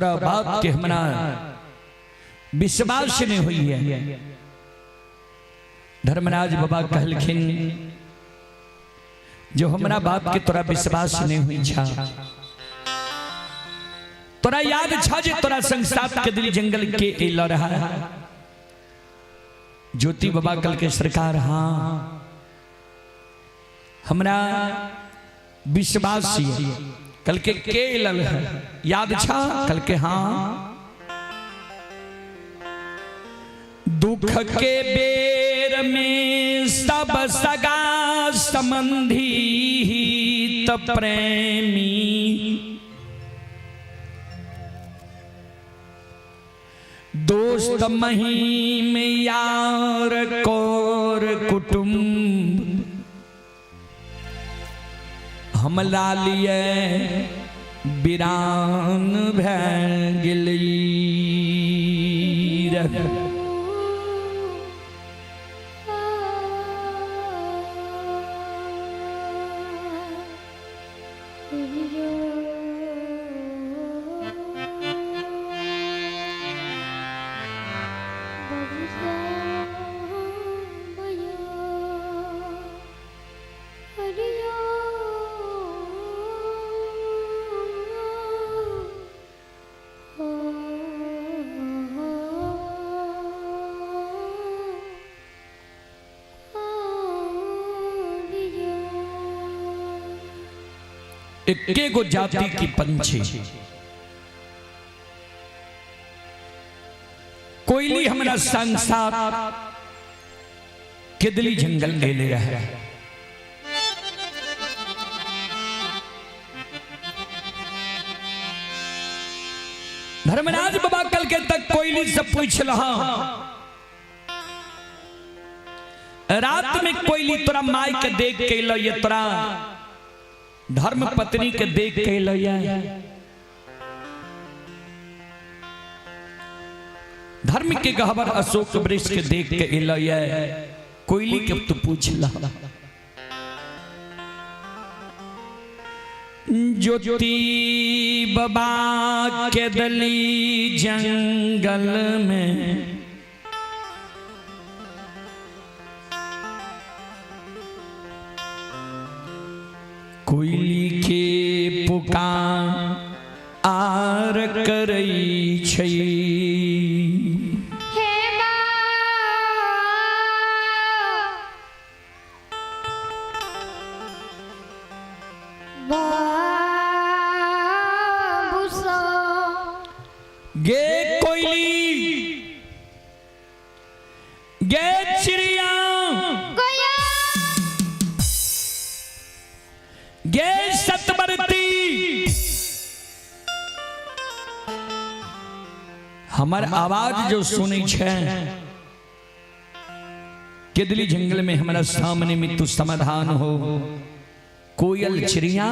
तोरा बात के हमरा विश्वास नहीं हुई है। धर्मराज बाबा कहलखिन जो हमरा बात के तोरा विश्वास नहीं हुई छा, तोरा याद छा जे तोरा संसार के दिल जंगल के एल रहा है। ज्योति बाबा कल के सरकार हाँ हमरा विश्वास कल के एल है, याद छा कल के हाँ। दुख के बेर में सब सगा संबंधी हित प्रेमी, दोस्त महीम यार कोर कुटुंब, हमला लिए बिरान भैं गिली। इक्के गो जाति की पंछी कोयली हमारा संसार के दिली जंगल ले ले रहा है। धर्मराज बाबा कल के तक कोयली से पूछ रहा, रात में कोयली तोरा माई के देख के लो, ये तोरा धर्म पत्नी के देख के लो, धर्म के गहवर अशोक वृक्ष के देख के लो, कोयली के तू पूछ ला। ज्योति बाबा के दली जंगल में कोयली के पुकार आर करई छै। गे कोयली गे चिड़िया गे सतवर्ती, हमार आवाज जो सुनी छे के दिली जंगल में हमारा सामने में तू समाधान हो। कोयल चिड़िया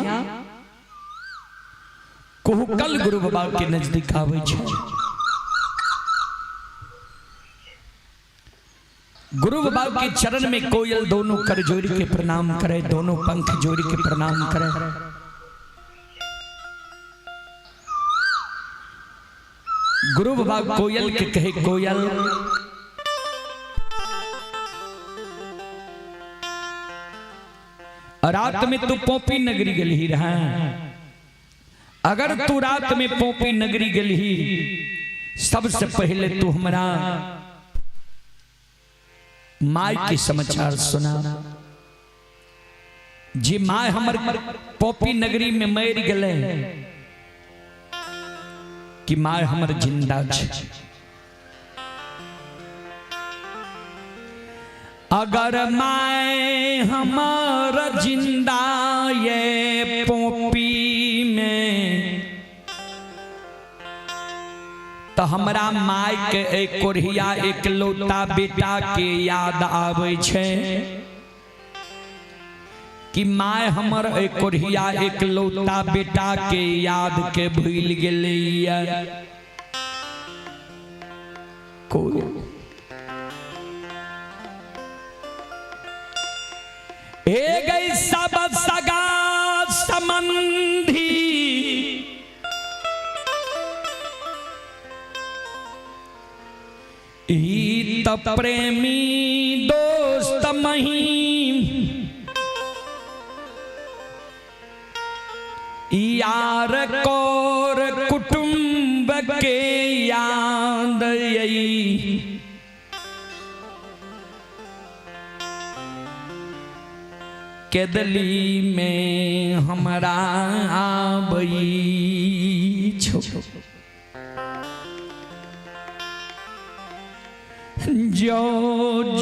कोहकल गुरु बाबा के नजदीक आवे छे। गुरु बाबा के चरण में कोयल दोनों कर जोड़ के प्रणाम करे, दोनों पंख जोड़ के प्रणाम करे। गुरु बाबा कोयल के कहे, कोयल रात में तू पोपी नगरी गल ही रहा, अगर तू रात में पोपी नगरी गल ही, सबसे पहले तू हमारा माई के समाचार सुना। जी माय हमर पोपी नगरी में मर गले कि माय हमर जिंदा छे। अगर माय हमर जिंदा ये पोपी में, तो हमरा माय के एक कोरिया एक लौता बेटा के याद आवे छे कि माय हमर एक कोरिया एक लौता बेटा के याद के भूल गेलिया। ए गई सब सगा संबंधी प्रेमी दोस्त मही यार कौर कुटुंब के याद यही केदली में हमरा आबई छो जो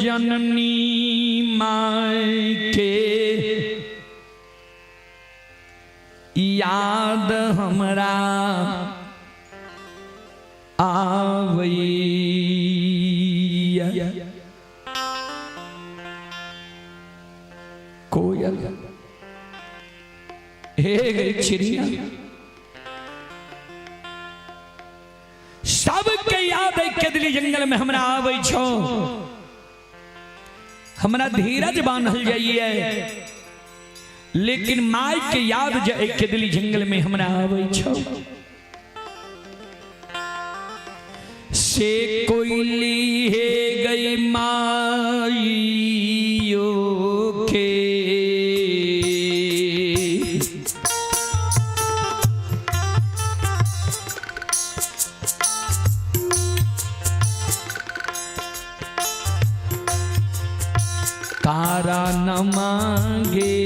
जननी माई के याद हमरा आवई कोयल हे गई चिड़िया सबके याद केदली जंगल में हमरा आवे छो हमरा धीरज बांधल जाइए लेकिन माई के याद जे केदली जंगल में हमरा आवे छो से कोयली हे गई माईयो के तारा न मांगे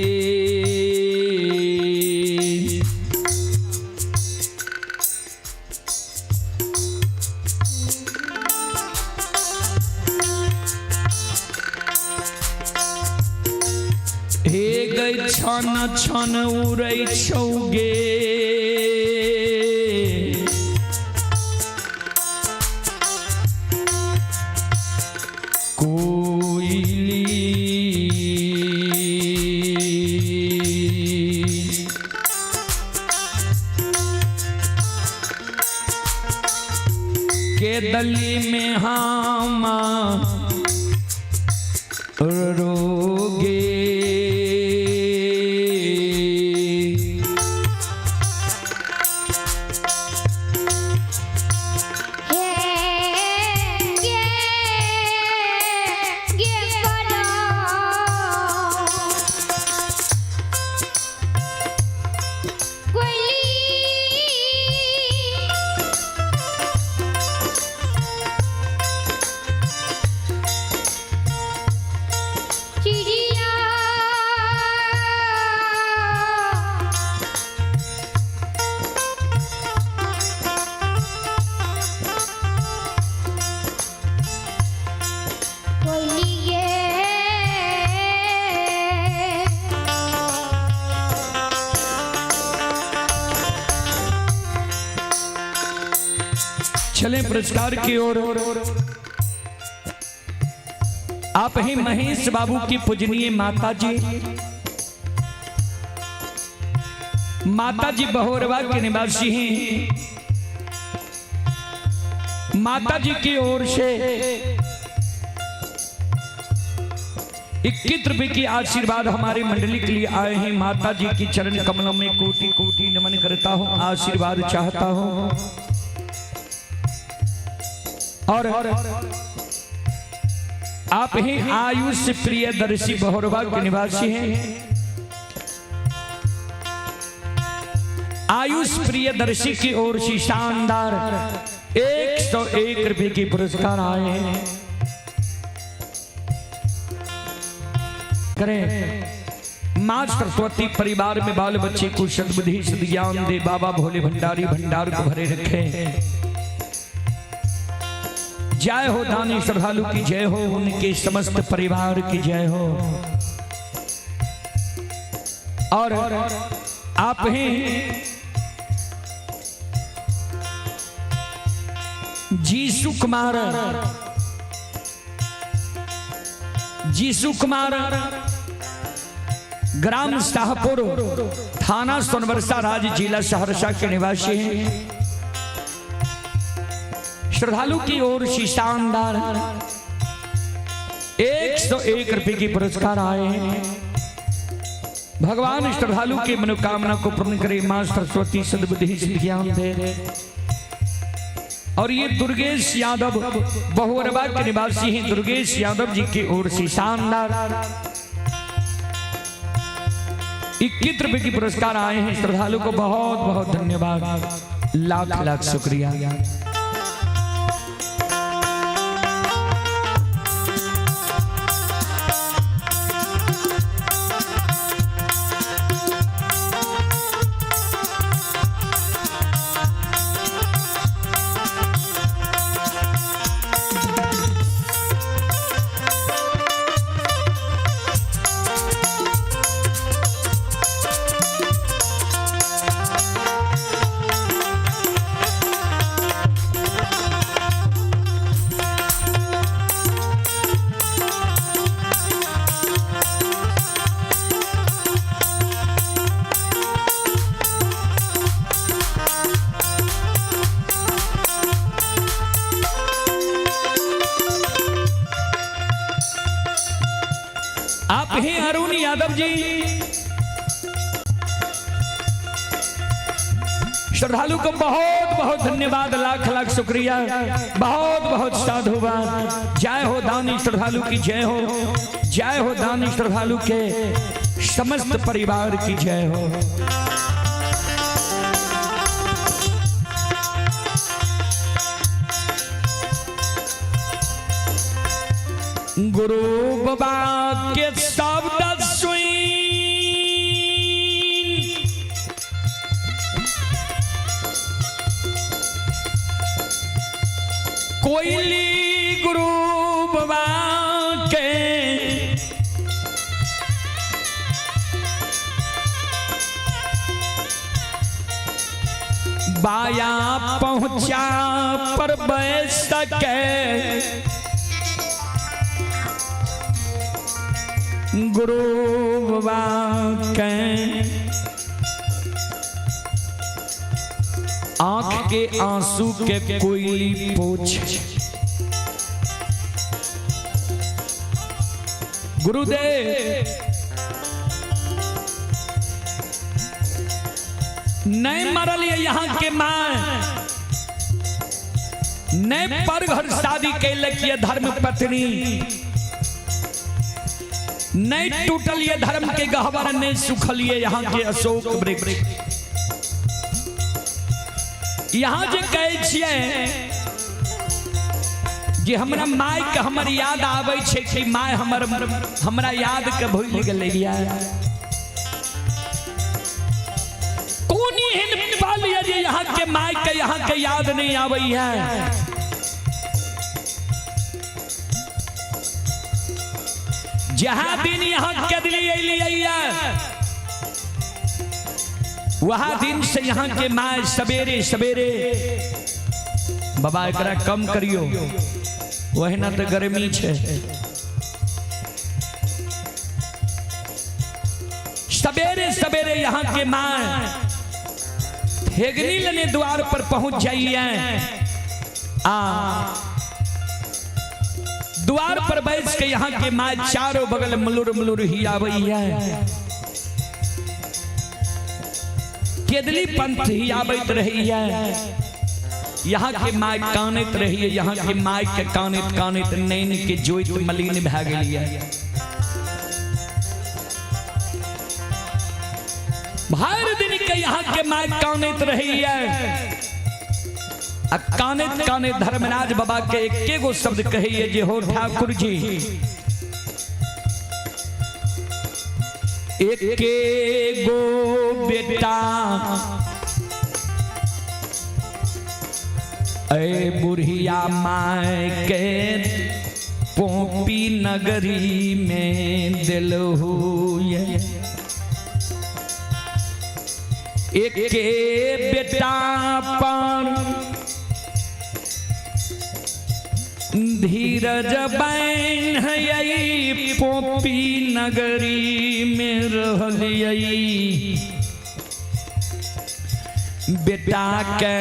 हे गई छन छन उड़ै छौगे केदली में हम रोगे चले पुरस्कार की ओर। आप हैं महेश बाबू की पूजनीय माता जी, माता जी बहोरवा के निवासी हैं। माता जी की ओर से 21 रुपए की आशीर्वाद हमारे मंडली के लिए आए हैं। माता जी की चरण कमलों में कोटि कोटि नमन करता हूं, आशीर्वाद चाहता हूं। और आप ही आयुष प्रियदर्शी बहोरवा के निवासी हैं। आयुष प्रियदर्शी की ओर से शानदार 101 रुपए की पुरस्कार आए हैं। करें मां सरस्वती परिवार में बाल बच्चे को सद्बुद्धि सद्ज्ञान दे। बाबा भोले भंडारी भंडार को भरे रखे। जय हो दानी श्रद्धालु की जय हो, उनके समस्त परिवार की जय हो। और आप हैं जीसु कुमार, जीसु कुमार ग्राम शाहपुर, थाना सोनबरसा, राज्य जिला सहरसा के निवासी हैं। श्रद्धालु की ओर से शानदार 101 रुपए की पुरस्कार आए हैं। भगवान श्रद्धालु की मनोकामना को पूर्ण करे। मां सरस्वती सद्बुद्धि ज्ञान दे। और ये दुर्गेश यादव बहुअरबा के निवासी हैं। दुर्गेश यादव जी की ओर से शानदार 21 रुपए की पुरस्कार आए हैं। श्रद्धालु को बहुत बहुत धन्यवाद, लाख लाख शुक्रिया। आप हैं अरुण यादव जी। श्रद्धालु को बहुत बहुत धन्यवाद, लाख लाख शुक्रिया, बहुत बहुत साधुवाद। जय हो दानी श्रद्धालु की जय हो, जय हो दानी श्रद्धालु के समस्त परिवार की जय हो। गुरु बाबा के शब्द सुई कोयली, गुरु बाबा के बाया पहुंचा पर बैठ सके, गुरु बाबा के आंख के आंसू के कोयली पोछ। गुरुदेव नहीं मरल यहाँ के मां, नहीं पर घर शादी कैलक ये धर्म पत्नी, नहीं टूटल ये धर्म के गहवर, नहीं सुखल ये यहाँ के अशोक वृक्ष। यहाँ जे कहे छिए जे हमरा माय के हमर याद आवे छे कि माय हमरा याद के भूल गेलैया। कौन एहन बाल ये जे यहाँ के माय के यहाँ के याद नहीं आवे है। जहां दिन यहाँ के दिलिए वहां दिन से यहाँ के माय सवेरे सवेरे बाबा एकरा कम करियो, वही ना तो गर्मी छे। सवेरे सवेरे यहाँ के माय हेगनी लेने द्वार पर पहुंच जाइए। द्वार पर बैठ के यहाँ के माय चारों बगल मलुर मलुर ही आबैया, केदली पंथ ही आबैत रही है। यहाँ के माय कानैत रही है, यहाँ के माय के कानैत कानैत नैन के ज्योत मलिन भए गेलिए। भर दिन के यहाँ के माय कानैत रही है। कानैत कानैत धर्मराज बाबा के एके गो शब्द कहिए जे हो ठाकुर जी, एके गो बेटा ऐ बुढ़िया माय के पोपी नगरी में दिलहु, एके बेटा पर धीरज बैन है पोपी नगरी में रहलियै। बेटा के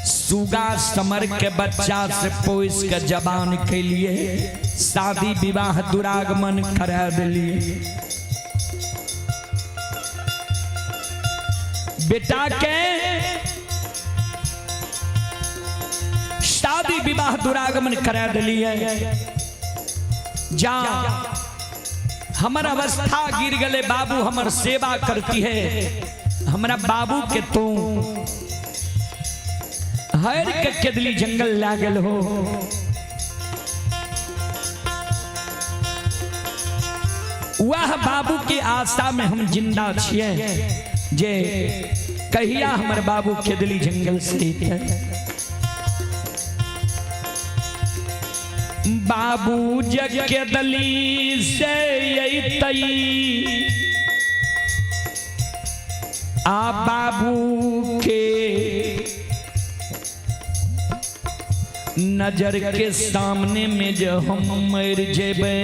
सुगा समर के बच्चा से पोस के जवान के लिए शादी विवाह दुरागमन करा दिलिए। बेटा के कुमारी विवाह दुरागमन करा दिली है। जा हमर अवस्था गिर गले बाबू हमर सेवा करती है। हमारा बाबू के तू हर के केदली जंगल लागल हो। वह बाबू की आशा में हम जिंदा छिए जे कहिया हमर बाबू केदली जंगल से बाबू जग केदली से तई आ बाबू के नजर के सामने में जो हम मर जेबे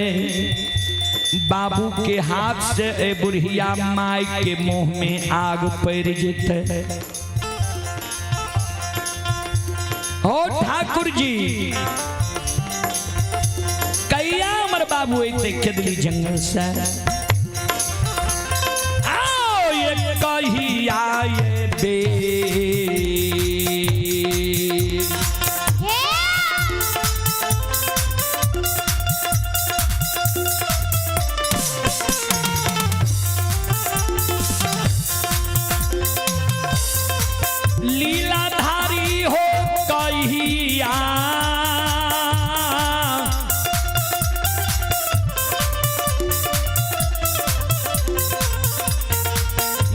बाबू के हाथ से ए बुढ़िया माई के मुंह में आग पड़ जेते। ओ ठाकुर जी कैया हमर बाबू ऐसे केदली जंगल से आओ ये कहिया ये बे लीलाधारी हो कहिया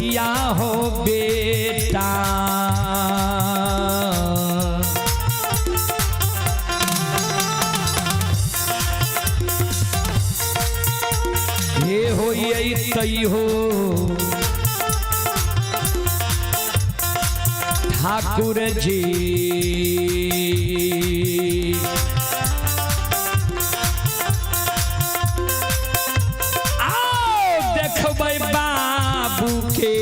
या हो बेटा ये हो ये तई हो ठाकुर जी आओ देखबै बाबू के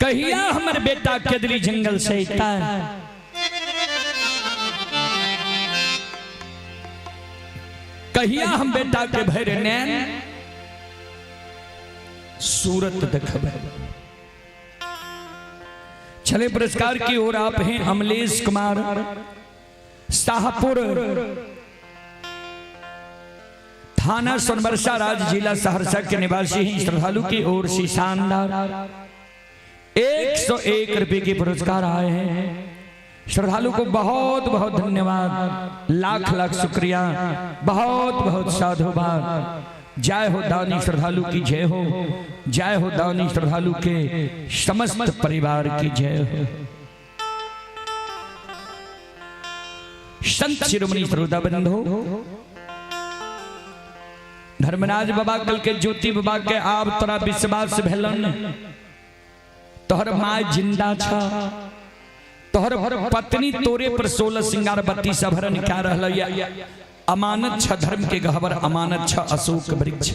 कहिया हमर बेटा केदली जंगल से अइता कहिया हम बेटा के भर नैन सूरत देखबे। चले पुरस्कार की ओर आप हैं अमलेश कुमार शाहपुर थाना सोनबरसा राज्य जिला सहरसा के निवासी हैं। श्रद्धालु की ओर से शानदार 101 रुपए के पुरस्कार आए हैं। श्रद्धालु को बहुत बहुत धन्यवाद, लाख लाख शुक्रिया, बहुत बहुत साधुवाद। जय हो दानी श्रद्धालु की जय हो, जय हो दानी श्रद्धालु के समस्त परिवार की जय हो। संत शिरोमणि श्रोता बंधु धर्मराज बाबा कल के ज्योति बाबा के आप तोरा विश्वास भेलन तोहर माय जिंदा छ, तोहर पत्नी तोरे पर 16 सिंगार बत्ती सभरन क्या रहल अमानत छ, धर्म के गहवर अमानत छ अशोक वृक्ष।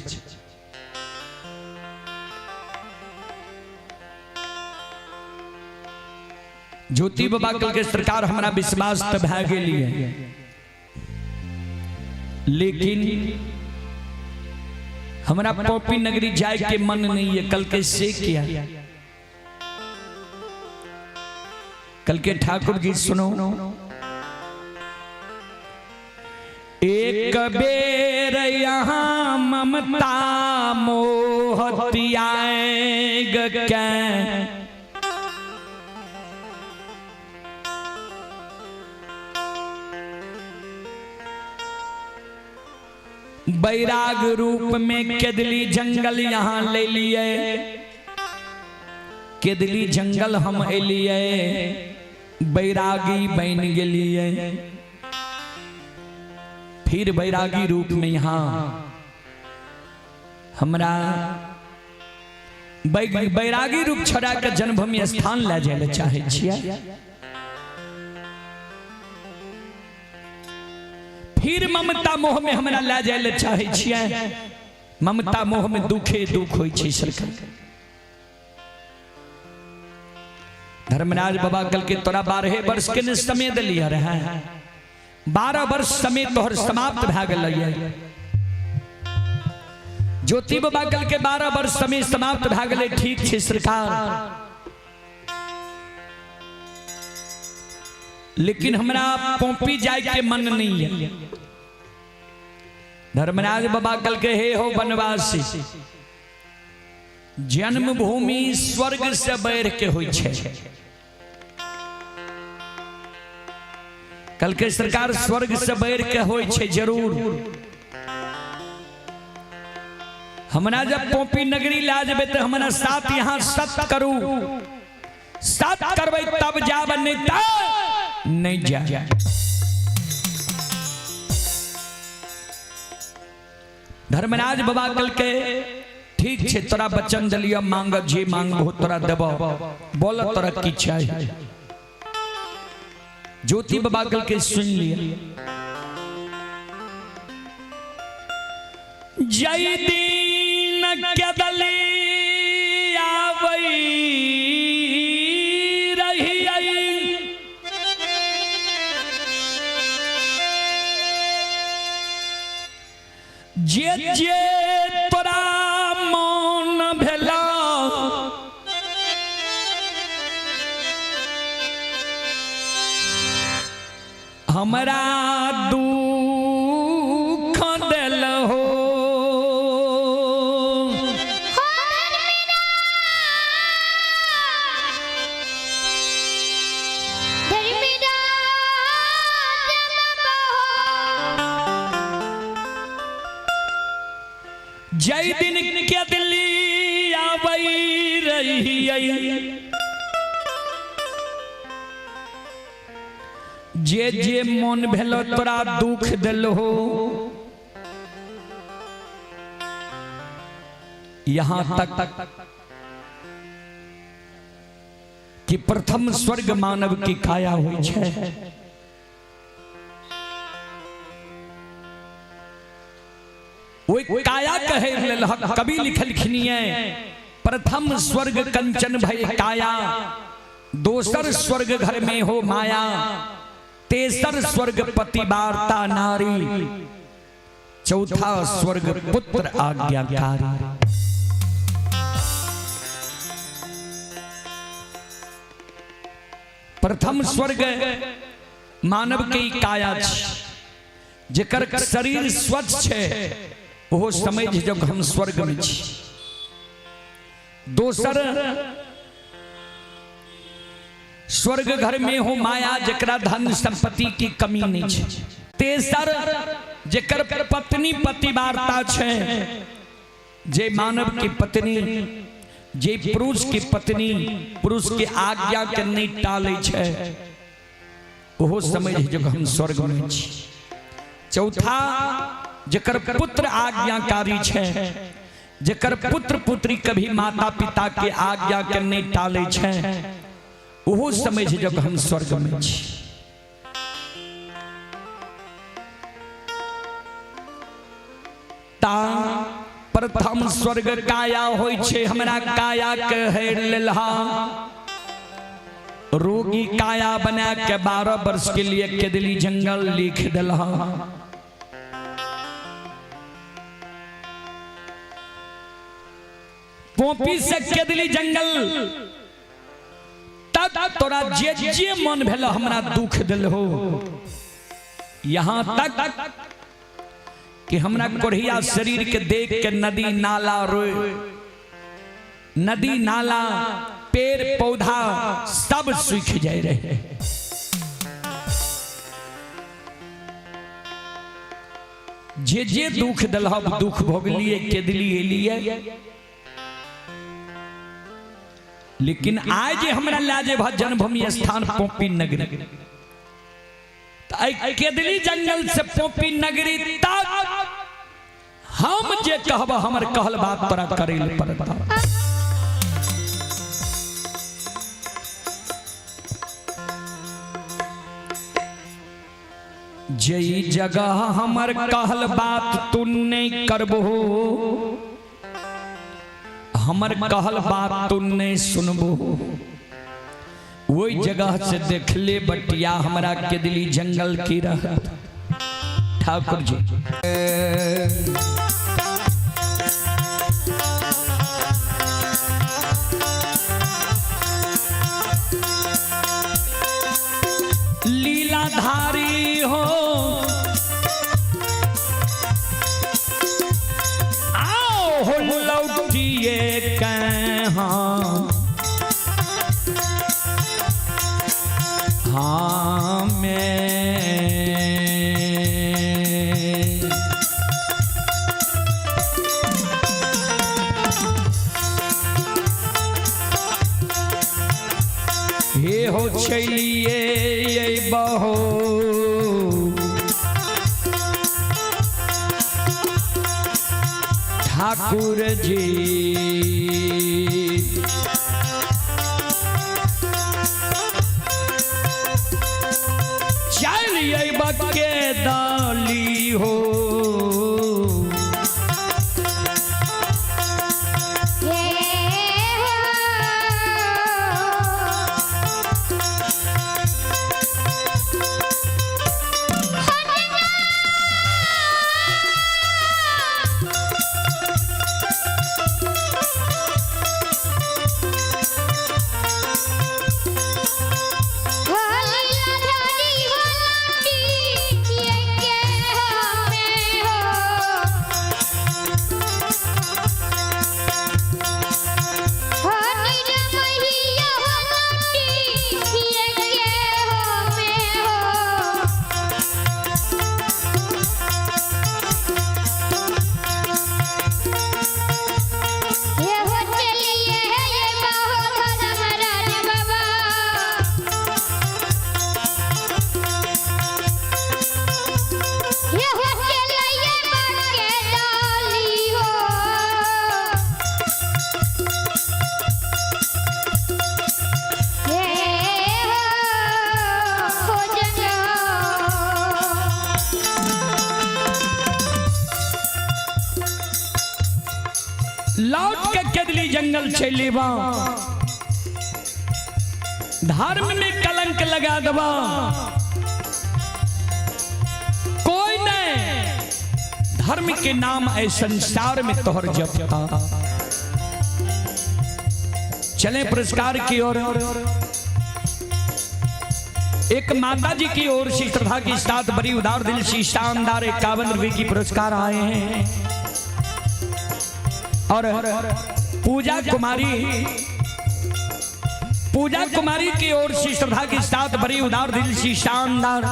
ज्योति बाबा कल के सरकार हमारा विश्वास तो भै गेली है, लेकिन हमारा पौपी नगरी जाए के मन नहीं है। कल के से किया कल के ठाकुर जी सुनो, एक बेर यहाँ ममता मोह त्याग के बैराग रूप में केदली जंगल यहाँ ले लिए, केदली जंगल हम एलिए बैरागी बन गेलिए। फिर बैरागी रूप में यहाँ हमरा बैरागी रूप छोड़ा के जन्मभूमि स्थान ले जाए चाहे छियै। फिर ममता मोह में हमरा ले जाए चाहे छियै। ममता मोह में दुखे दुख होई छै सरकार। धर्मराज बाबा कल के तोरा 12 वर्ष के समय दिलिया रहे, 12 वर्ष समय तोहर समाप्त भ गेल। ज्योति बाबा कल के 12 वर्ष समय समाप्त भ गेल। ठीक छै सरकार, लेकिन हमरा पोंपी जाए के मन नहीं है। धर्मराज बाबा कल के हे हो वनवासी, जन्मभूमि स्वर्ग से बढ़ के होई छै। कल के सरकार स्वर्ग से बढ़ के होई छै जरूर। हमरा जब पोपी नगरी ला जेबे तो हमरा साथ यहाँ सत करू, सत करबे तब जाब, नहीं जा। धर्मराज बाबा कल के ठीक छे, तोरा वचन दिलियो, मांग जे मांगबो तोरा देबो, बोल तोरा की चाहिए। ज्योति बाबा कल के सुन लिया। जय दीन के दली आवई रही, जे जे तोरा मन भेला हमरा दुख दिल हो। जय दिन के दिल्ली आवई रही, जे जे मन भेलो तोरा दुख दिल हो। यहां तक कि प्रथम स्वर्ग मानव की काया हुई छे। वो काया कहे कवि लिखलखिनिए, प्रथम स्वर्ग कंचन भय काया, दोसर स्वर्ग घर में हो माया, तेसर स्वर्ग पति वार्ता नारी, चौथा स्वर्ग पुत्र आज्ञाकारी। प्रथम स्वर्ग मानव की काया जेकर शरीर स्वच्छ है, वो समझ जब हम स्वर्ग में छी। दोसर स्वर्ग घर में हो माया, जेकरा धन संपत्ति की कमी नहीं छे। तेसर जेकर पत्नी पतिवार्ता छे, जे मानव की पत्नी, जे पुरुष की पत्नी पुरुष की आज्ञा के नहीं टाले छे, वो समझ जब हम स्वर्ग में छी। चौथा जेकर पुत्र आज्ञाकारी छे, जेकर पुत्र पुत्री कभी माता पिता के आज्ञा के नहीं टाले छे, वो समझ जब हम स्वर्ग में छी। ता प्रथम स्वर्ग काया होय छे, हमरा काया के हेर लेलहा। रोगी काया बना के 12 वर्ष के लिए केदली जंगल लिख देलहा। पोपी से केदली जंगल तक तोरा जे जे मन भेल हमरा दुख दिल हो, यहाँ तक कि हमरा कोढ़िया शरीर के देख के नदी नाला रोए, नदी नाला पेड़ पौधा सब सूख जाए रहे। जे जे दुख दिल दुख भोगलिए के दिलिए लिए, लेकिन आज हमरा लाजे जन्मभूमि स्थान पोपी नगरी, केदली जंगल से पोपी नगरी तक हम जे कहब हमर कहल बात तोरा करे ले पड़ता। जई जगह हमर कहल बात तू नहीं करबो, हमर कहल बात तू नहीं सुनबो, वही जगह से देख ले बटिया हमरा के दिली जंगल की रहत। ठाकुर जी लीलाधारी हो, आओ हो लौटिए कहाँ हे हो चलिए बहो ठाकुर जी, चलिए बके दाली हो, लौट के केदली जंगल चली बा, धर्म में कलंक लगा दबा, कोई नहीं धर्म के नाम ऐ संसार में तोहर जपता। चले पुरस्कार की ओर, एक माता जी की ओर से श्रद्धा के साथ बड़ी उदार दिल से शानदार 51 रुपए की पुरस्कार आए हैं। और पूजा कुमारी की ओर से श्रद्धा के साथ बड़ी उदार दिल से शानदार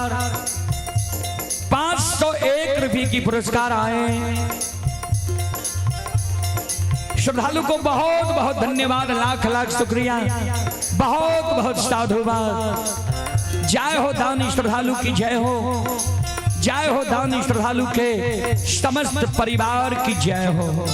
501 रुपए की पुरस्कार आए। श्रद्धालु को बहुत बहुत धन्यवाद, लाख लाख शुक्रिया, बहुत बहुत साधुवाद। जय हो दानी श्रद्धालु की जय हो, जय हो दानी श्रद्धालु के समस्त परिवार की जय हो।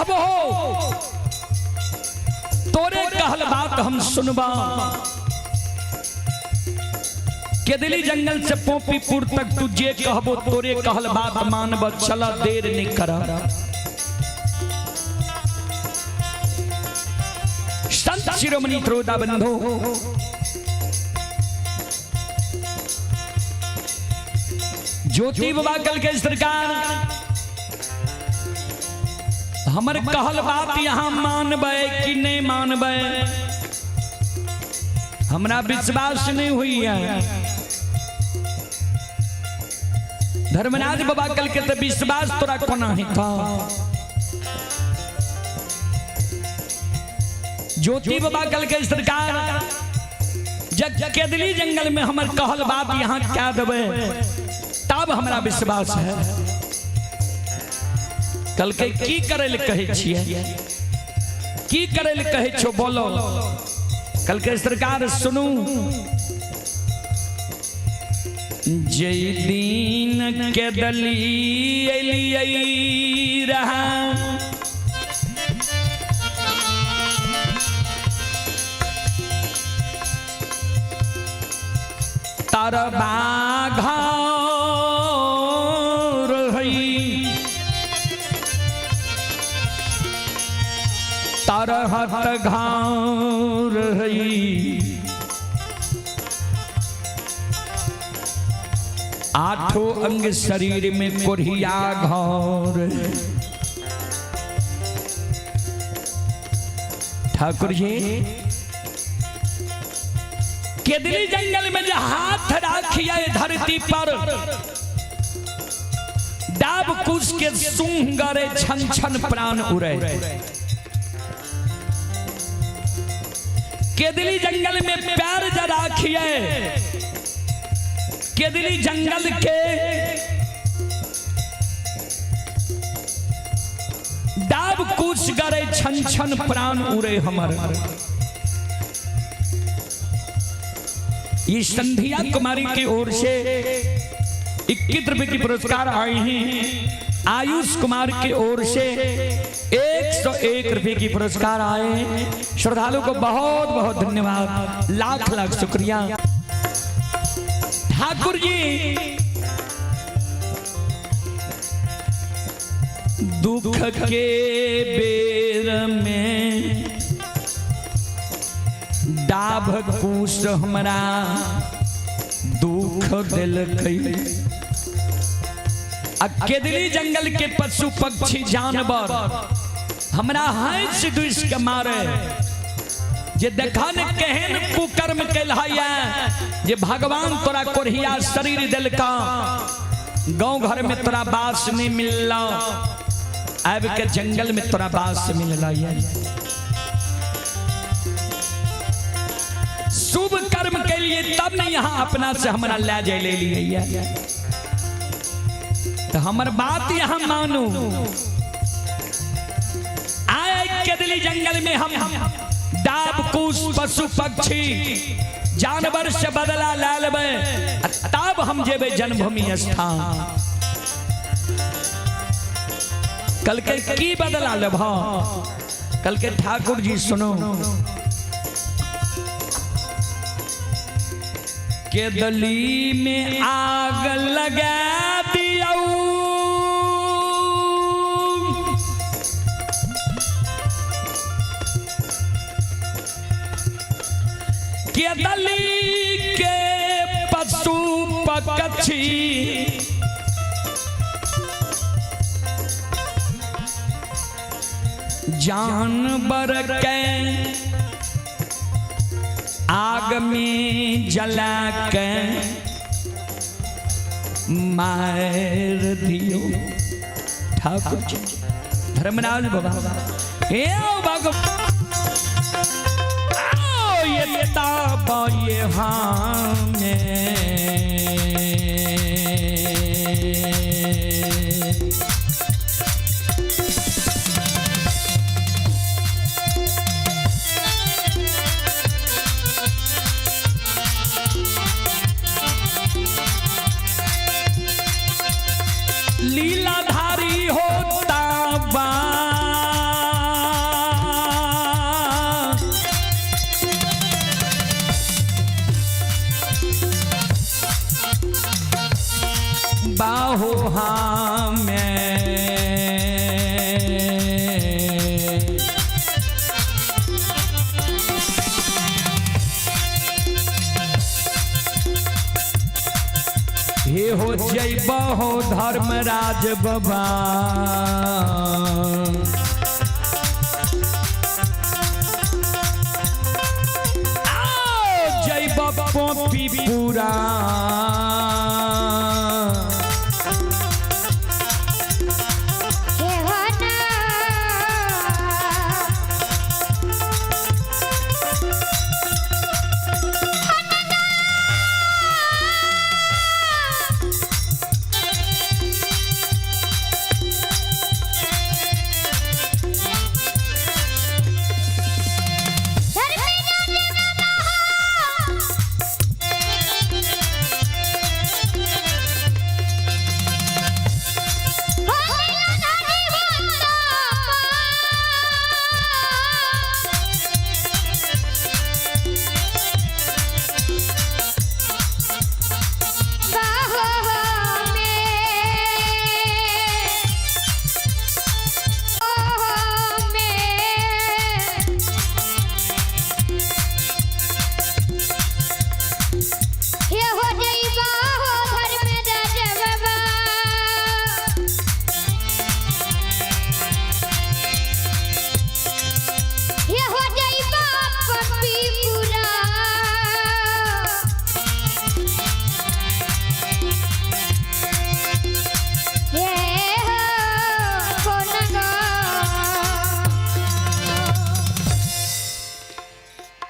कहबो तोरे कहल बात हम सुनबा। केदली जंगल से पोपीपुर तक तू जे कहबो तोरे कहल बात मानब, चला देर नहीं करा। संत शिरोमणि त्रोदा बंधो ज्योति बाबा कल के सरकार हमर कहल बात यहाँ मानबे कि नहीं मानबे हमरा विश्वास नहीं हुई है। धर्मराज बाबा कल के तो विश्वास तोरा कोना ही था। ज्योति बाबा कल के सरकार जग केदली जंगल में हमर कहल बात यहाँ क्या देवे तब हमरा विश्वास है। कल के की करे ले कहे छिए, की करे ले कहे छो बोलो। कल के सरकार सुनू। जय दीन केदली एलियै रहा, तर बाघा तरहत घार आठों अंग शरीर में कोढ़िया घार। ठाकुर जी केदली जंगल में जो हाथ राखिए धरती पर डाब कुश के सूंघ गरे छन छन प्राण उड़े। केदली जंगल में पैर जा राखिए, केदली जंगल के डाब कुछ गरे छन छन प्राण उड़े हमर। ये संध्या कुमारी की ओर से 21 रुपए की पुरस्कार आए हैं। आयुष कुमार की ओर से 101 रुपए की पुरस्कार आए हैं। श्रद्धालु को बहुत बहुत धन्यवाद, लाख लाख शुक्रिया। ठाकुर जी दुख के बेर में डाभ कुश हमरा दुख दिल कई। केदली जंगल के पशु पक्षी जानवर हमरा हंस दुष के मारे जे देखा ने केहन कुकर्म कैलहाया जे भगवान तोरा कोढ़िया शरीर दिल का गांव घर में तोरा बास नहीं मिलला, अब के जंगल में तोरा बास मिलला। शुभ कर्म के लिए तब नहीं यहाँ अपना से हमरा ले जाए ले लिए। तो हमर बात यहाँ मानू। आए केदली जंगल में हम डाब कुश पशु पक्षी जानवर से बदला ले लेबे, तब हम जेबे जन्मभूमि स्थान। कल के की बदला लेब? कल के ठाकुर जी सुनो। केदली में आग लगा दिया, केदली के पशु पक्षी जानवर के आग में जला के मार दियो। ठाकुर जी धर्मराज बाबा ये ये ताबा ये लीलाधारी होता बा हो धर्मराज बाबा जय बाबा पूरा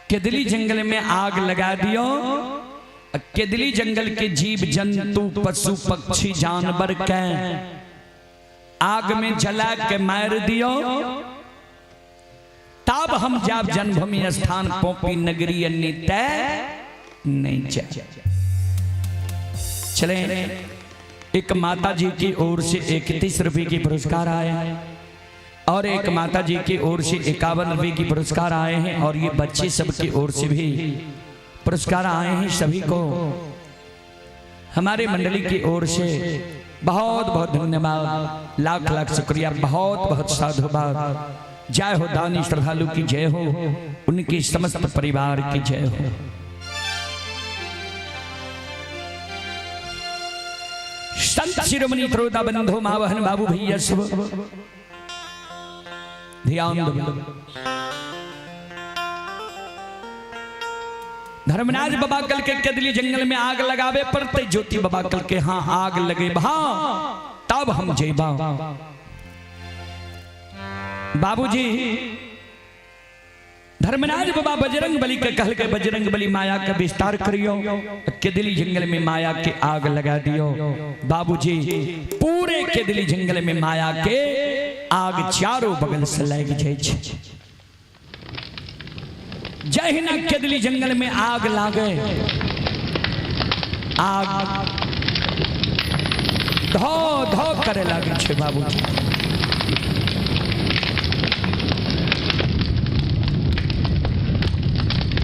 केदली जंगल में आग लगा दियो। केदली जंगल के जीव जंतु पशु पक्षी जानवर के आग में जला के मार दियो। तब हम जब जन्मभूमि स्थान पोपी नगरी नित्य नहीं चले। एक माता जी की ओर से 31 रुपए की पुरस्कार आया है और एक माता जी की ओर से 51 रुपए की पुरस्कार आए हैं और ये बच्चे सब की ओर से भी पुरस्कार आए हैं। सभी को हमारे मंडली की ओर से बहुत बहुत धन्यवाद, लाख लाख शुक्रिया, बहुत बहुत साधुवाद। जय हो दानी श्रद्धालु की जय हो, उनकी समस्त परिवार की जय हो। संत शिरोमणि त्रोदा बंधु मावहन बाबू भैया सब ध्यान दो। धर्मराज बाबा कल के केदली जंगल में आग लगावे पड़ते। ज्योति बाबा कल के हाँ आग लगे बहा तब हम जेबा। बाबूजी धर्मराज बाबा बजरंग बली के कहल के बजरंग बली माया का विस्तार करियो। केदली जंगल में माया के आग लगा दियो। बाबूजी पूरे केदली जंगल में माया के आग चारों बगल से लग जाए। जय ना केदली जंगल में आग लागे, आग धो धो करे लागे छे। बाबूजी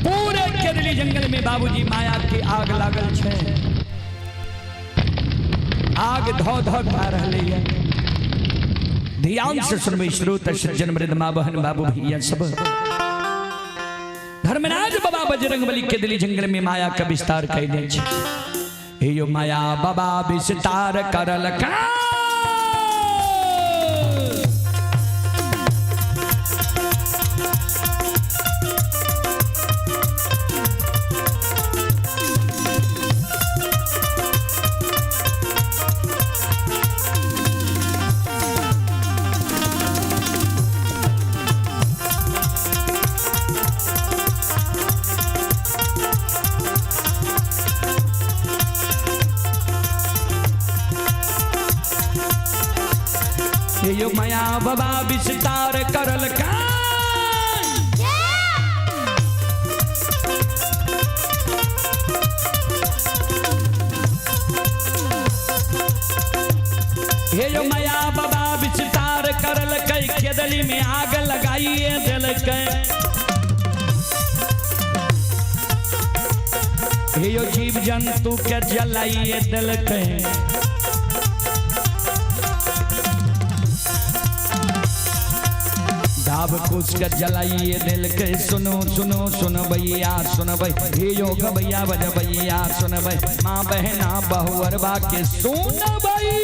पूरे केदली जंगल में बाबूजी माया की आग लागल छे। आग धो धो खा रही है। ध्यान से सुनबे श्रोता सज्जन मृदमा बहन बाबू भैया सब। धर्मराज बाबा बजरंग बली केदली जंगल में माया का विस्तार कैले छे। हे यो माया बाबा विस्तार करल का। यो माया बाबा विस्तार करल का। हे यो माया बाबा विस्तार करल कई केदली में आग लगाइए दिल के। हे यो जीव जंतु के जलाइए दिल के। सब कुछ के जलाइए दिल के सुनो सुनो सुन भैया सुन भाई हे योग भैया बज भैया सुन भाई माँ बहना बहुवर बा के सुन भाई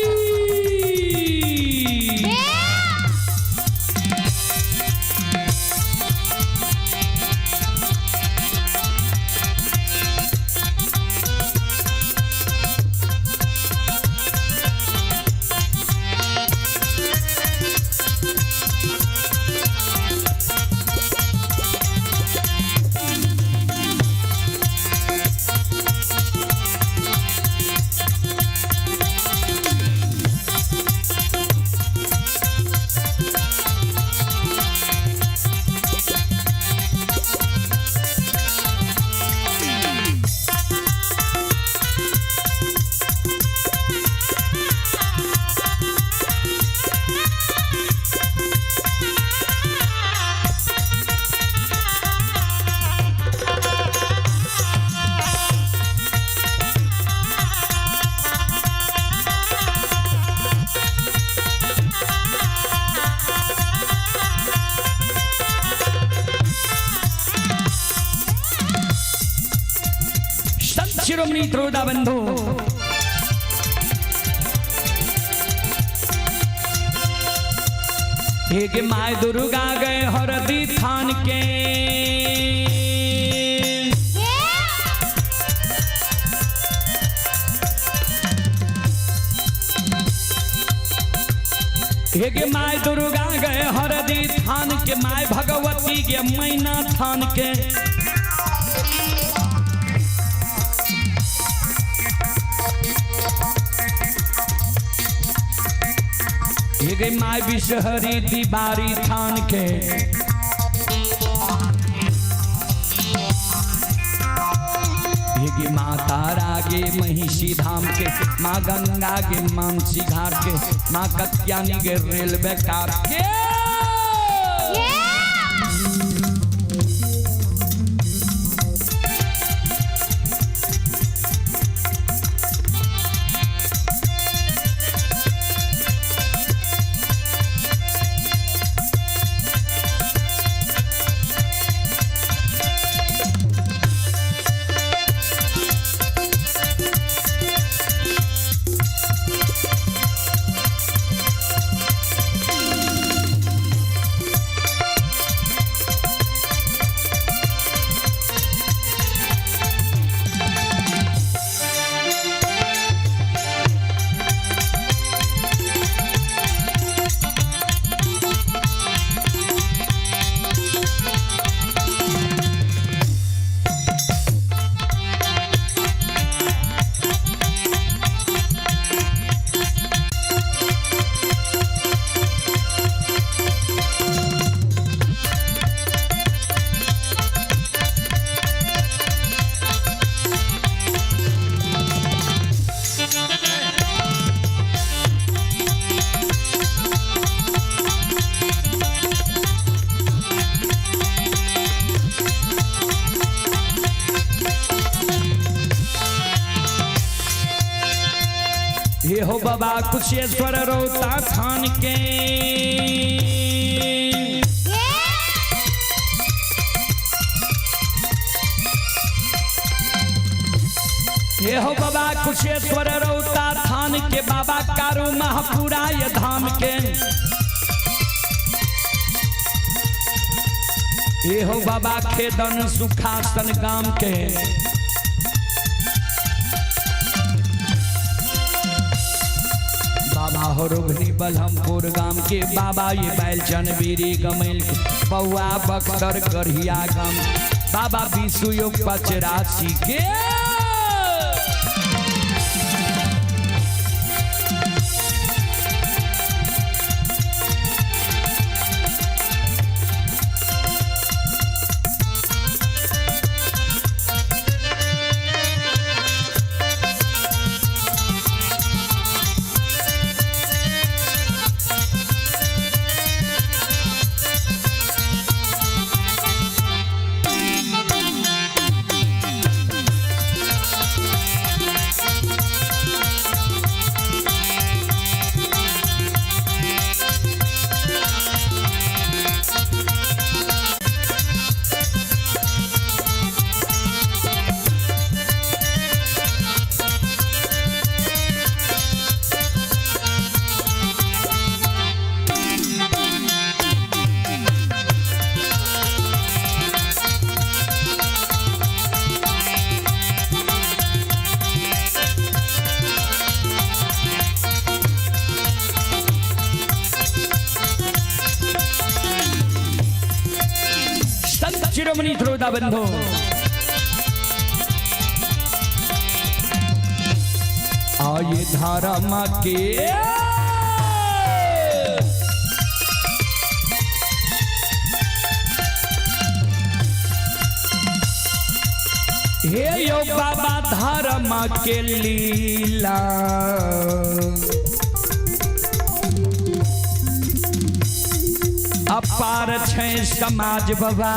शिरोमणि त्रोदा बंधु एक माय दुर्गा गए हरदी थान के एक माय दुर्गा गए हरदी थान के माय भगवती के मैना थान के ये माय विषहरी दीवारी थान के ये माँ तारा गे महिषी धाम के माँ गंगा के मानसी घाट के माँ कत्यानी के रेलवे कार के ये हो बाबा कुशेश्वर रोता थान के ये हो बाबा कुशेश्वर रोता थान के बाबा कारू महापुरा ये धाम के ये हो बाबा खेदन सुखासन गाम के बाबा हो रोघनी बलहमपुर गाम के बाबा ये बैलचन बीरी गमेल के बउआ बक्सर गढ़िया गाम बाबा विशु योग पचरासी के शिरोमणि श्रोता बंधु, आये धारा माँ के हे यो बाबा धारा माँ के लीला, अपार छै समाज बाबा,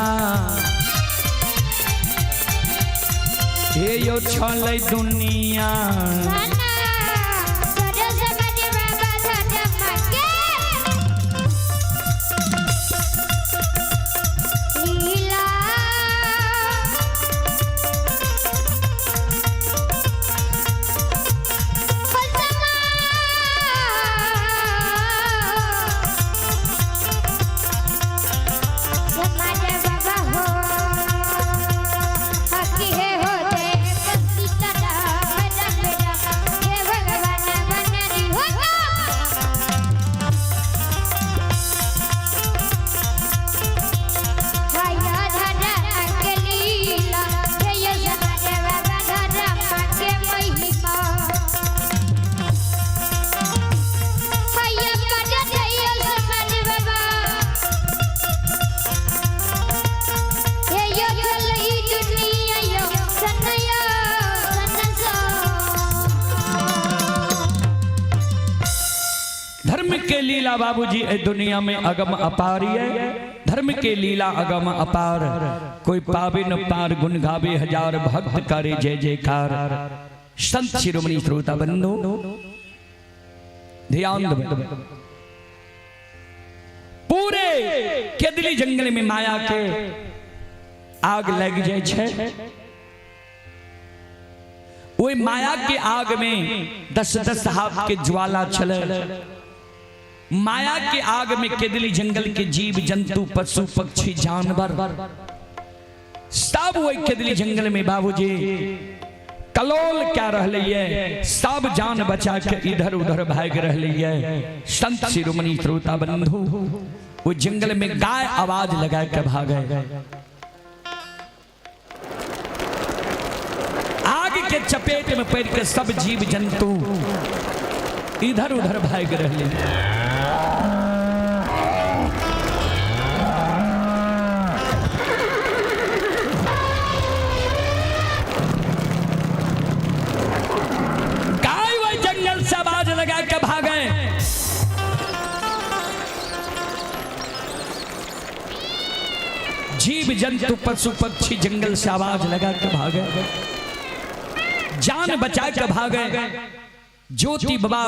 हे यो छलै दुनिया, के लीला बाबूजी ए दुनिया में अगम अपार है, धर्म के लीला अगम अपार, कोई पावे न पार, गुण गावे हजार, भक्त करे जय जयकार। संत शिरोमणि श्रोता बंधु ध्यान दो, पूरे केदली जंगल में माया के आग लग जाए छे, वो माया के आग में 10-10 हाथ के ज्वाला चले, माया के आग में केदली जंगल के जीव जंतु पशु पक्षी जानवर सब वही केदली जंगल में बाबूजी कलोल क्या रहले है, सब जान बचा के इधर उधर भाग रहले है। संत शिरोमणि श्रोता बंधु वो जंगल में गाय आवाज लगा के भागे, आग के चपेट में पड़ के सब जीव जंतु इधर उधर भाग रहले। लगा के भागे, जीव जंतु पशु पक्षी जंगल से आवाज लगा के भागे, जान बचा के भागे। ज्योति बाबा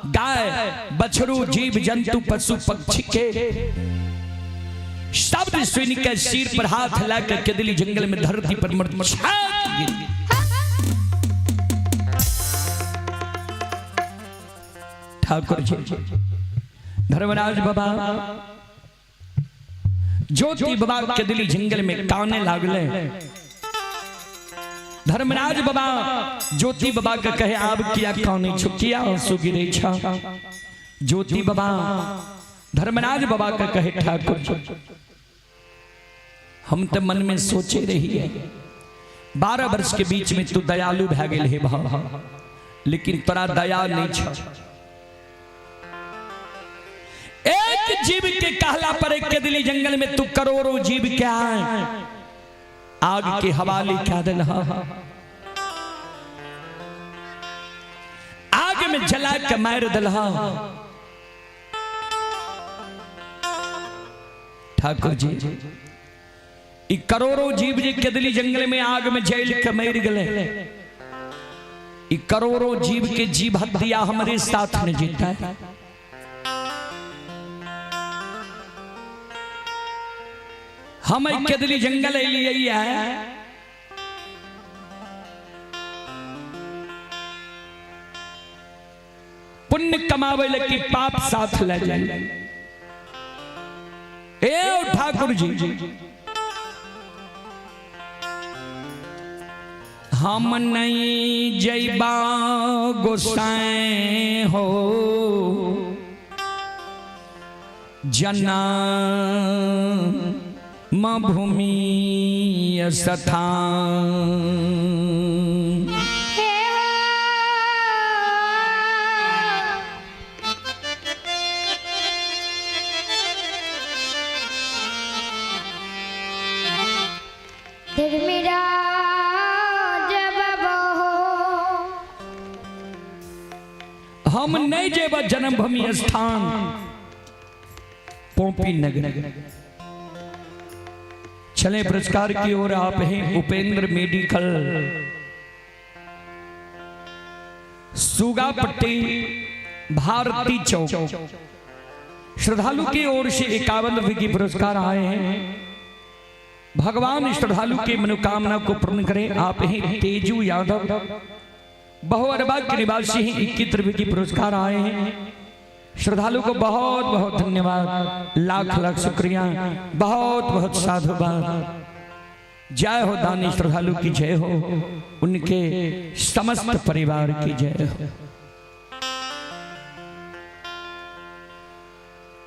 गाय बछरू जीव जंतु पशु पक्षी के शब्द सुन के सिर पर हाथ लाकर केदली जंगल में धरती पर गिरी। ठाकुर जी धर्मराज बाबा ज्योति बाबा केदली जंगल में काने लागले। धर्मराज बाबा ज्योति बाबा का कहे आप किया काने छुकिया सुगिरे छा। ज्योति बाबा धर्मराज बाबा का कहे ठाकुर जी हम तो मन में सोचे रही है 12 वर्ष के बीच में तू दयालु भै गेल है बाबा, लेकिन तोरा दया नहीं छा। एक जीव के कहला पर एक केदली जंगल में तू करोड़ों जीव क्या है आग के हवाले क्या दिल, आग में जला के मार दिल। ठाकुर जी करोड़ों जीव जी केदली जंगल में आग में जल के मर गए। करोड़ों जीव के जीव हत्या हमारे साथ ने जीता है। हम केदली जंगल लिए है पुण्य कमावे लगी पाप साथ ले जाए। ए ठाकुर जी हम नहीं जैबा गोसाएं हो जना माँ भूमि स्थान मेरा हम नहीं जेब जन्मभूमि स्थान पोपी नगर। चले पुरस्कार की ओर। आप हैं उपेंद्र मेडिकल सुगापट्टी भारती चौक। श्रद्धालु की ओर से 51 रुपये की पुरस्कार आए हैं। भगवान श्रद्धालु की मनोकामना को पूर्ण करें। आप हैं तेजू यादव बहुअरबाग के निवासी हैं। 21 रुपये की पुरस्कार आए हैं। श्रद्धालु को बहुत बहुत धन्यवाद, लाख लाख शुक्रिया, बहुत बहुत साधुवाद। जय हो दानी श्रद्धालु की जय हो, उनके समस्त परिवार की जय हो।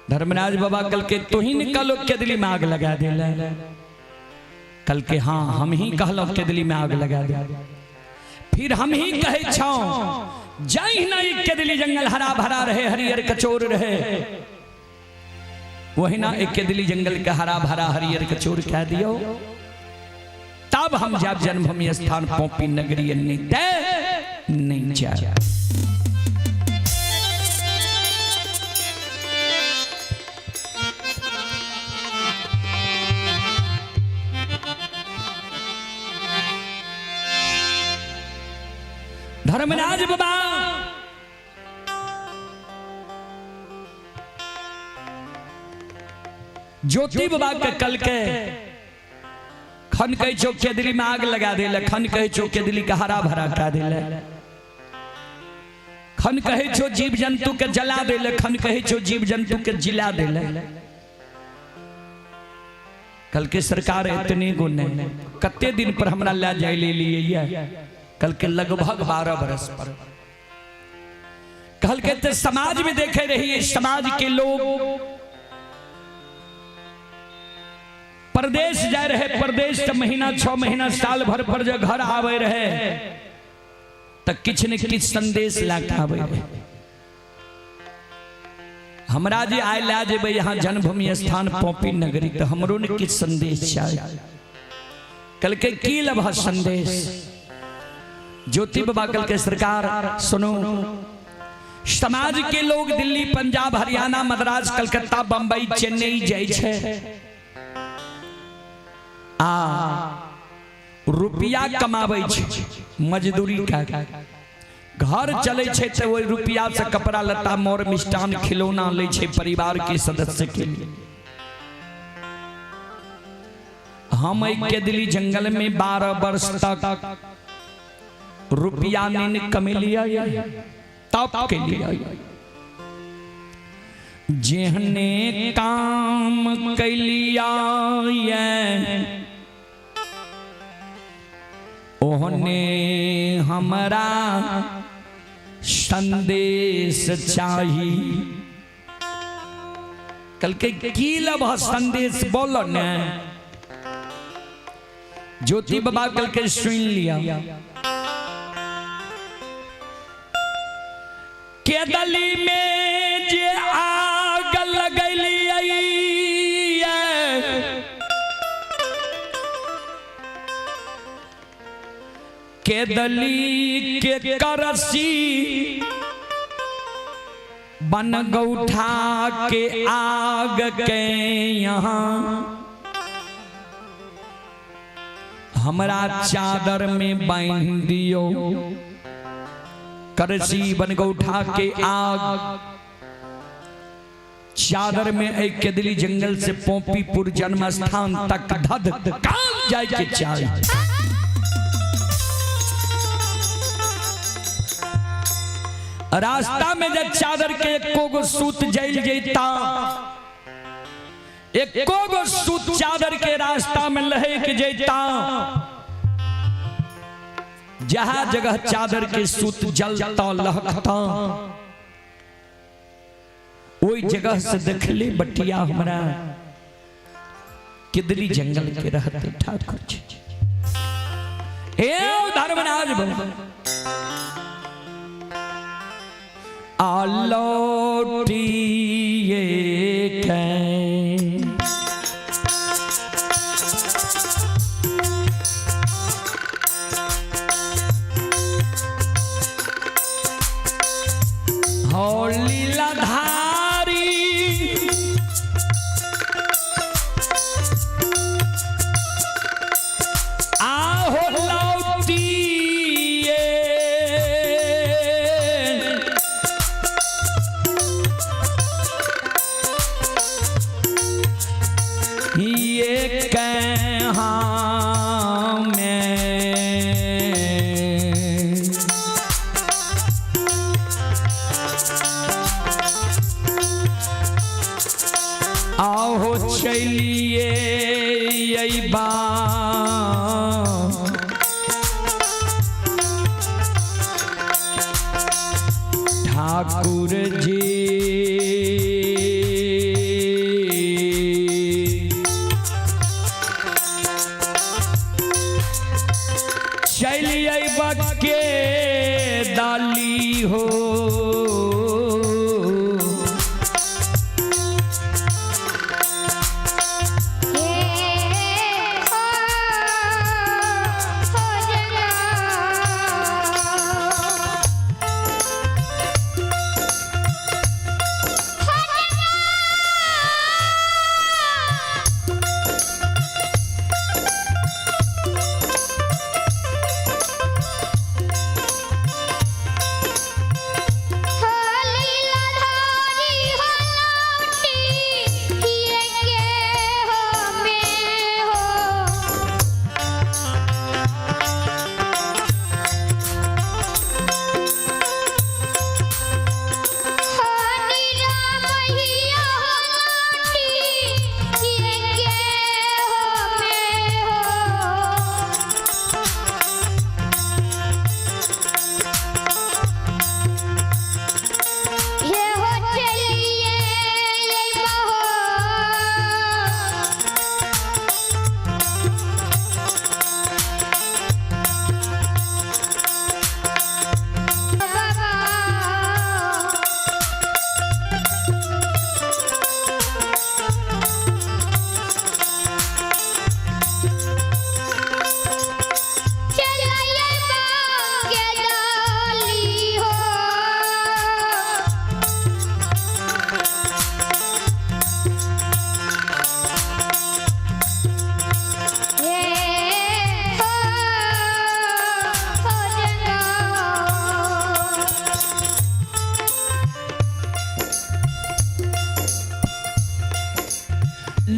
धर्मराज बाबा कल के तो ही निकलो के दिली में आग लगा दे। कल के हाँ हम ही कहलो के दिली में आग लगा दे। फिर हम ही कहे छाओ जाई ना एक के दिली जंगल हरा भरा रहे, हरियर कचोर रहे। वही ना एक के दिली जंगल का हरा भरा हरियर कचोर कह दियो। तब हम जब जन्मभूमि स्थान पोपी नगरी नहीं जाए। धर्मराज बाबा ज्योति बाबा के कल के खन कहे चौक के दिली में आग लगा दे। खन कहे चौक के दिली का हरा भरा कर दे। खन कहे छो जीव जंतु के जला दे। खन कहे छो जीव जंतु के जिला दे। कल के सरकार इतने गुण कते दिन पर हमरा ला जाए ले लिए कल के लगभग 12 बरस पर। कल के तो समाज में देखे रहिए, समाज के लोग परदेश जा रहे। परदेश तो महीना 6 महीना साल भर पर जब घर आवे रहे तक किछ न किछ संदेश लाके आवे रहे। हमरा जी आए ला जेबे यहाँ जन्मभूमि स्थान पोपी नगरी तो हमरो ने किछ संदेश चाहिए। कल के की लभ संदेश ज्योति बाबा कल के सरकार सुनो। समाज के लोग दिल्ली पंजाब हरियाणा मद्रास कलकत्ता बंबई चेन्नई जाए छे आ रुपया कमावे छे, मजदूरी का घर चले छे तो वही रुपया से कपड़ा लत्ता मोर मिष्टान खिलौना ले छे परिवार के सदस्य के लिए। हम एक के दिल्ली जंगल में 12 वर्ष तक रुपया नहीं कमे लिया तब के लिए जेहने काम कैलिया ओहने हमरा संदेश चाहिए। कल के की लब संदेश बोलो न। ज्योति बाबा कल के सुन लिया के दली में जे आग लगैली के दली के करसी बन गौठा के आग के यहाँ हमरा चादर में बांध दियो। करसी बन गौठा के आग चादर में एक के दिली जंगल से पोपीपुर जन्म स्थान तक धध काल जाए के चाहिए। रास्ता में जब चादर के एको गो सूत जल जेता, एको गो सूत चादर के रास्ता में लहक जेता, जहां जगह चादर के सूत जलता लहकता वही जगह से देखली बटिया हमरा किदली जंगल के रहते ठाकुर जी ए धर्मराज बोलो आलोटिए लीलाधारी आहो लौटिए ये कहाँ में आओ चलिए यही बात ठाकुर जी चलिए बके डाली हो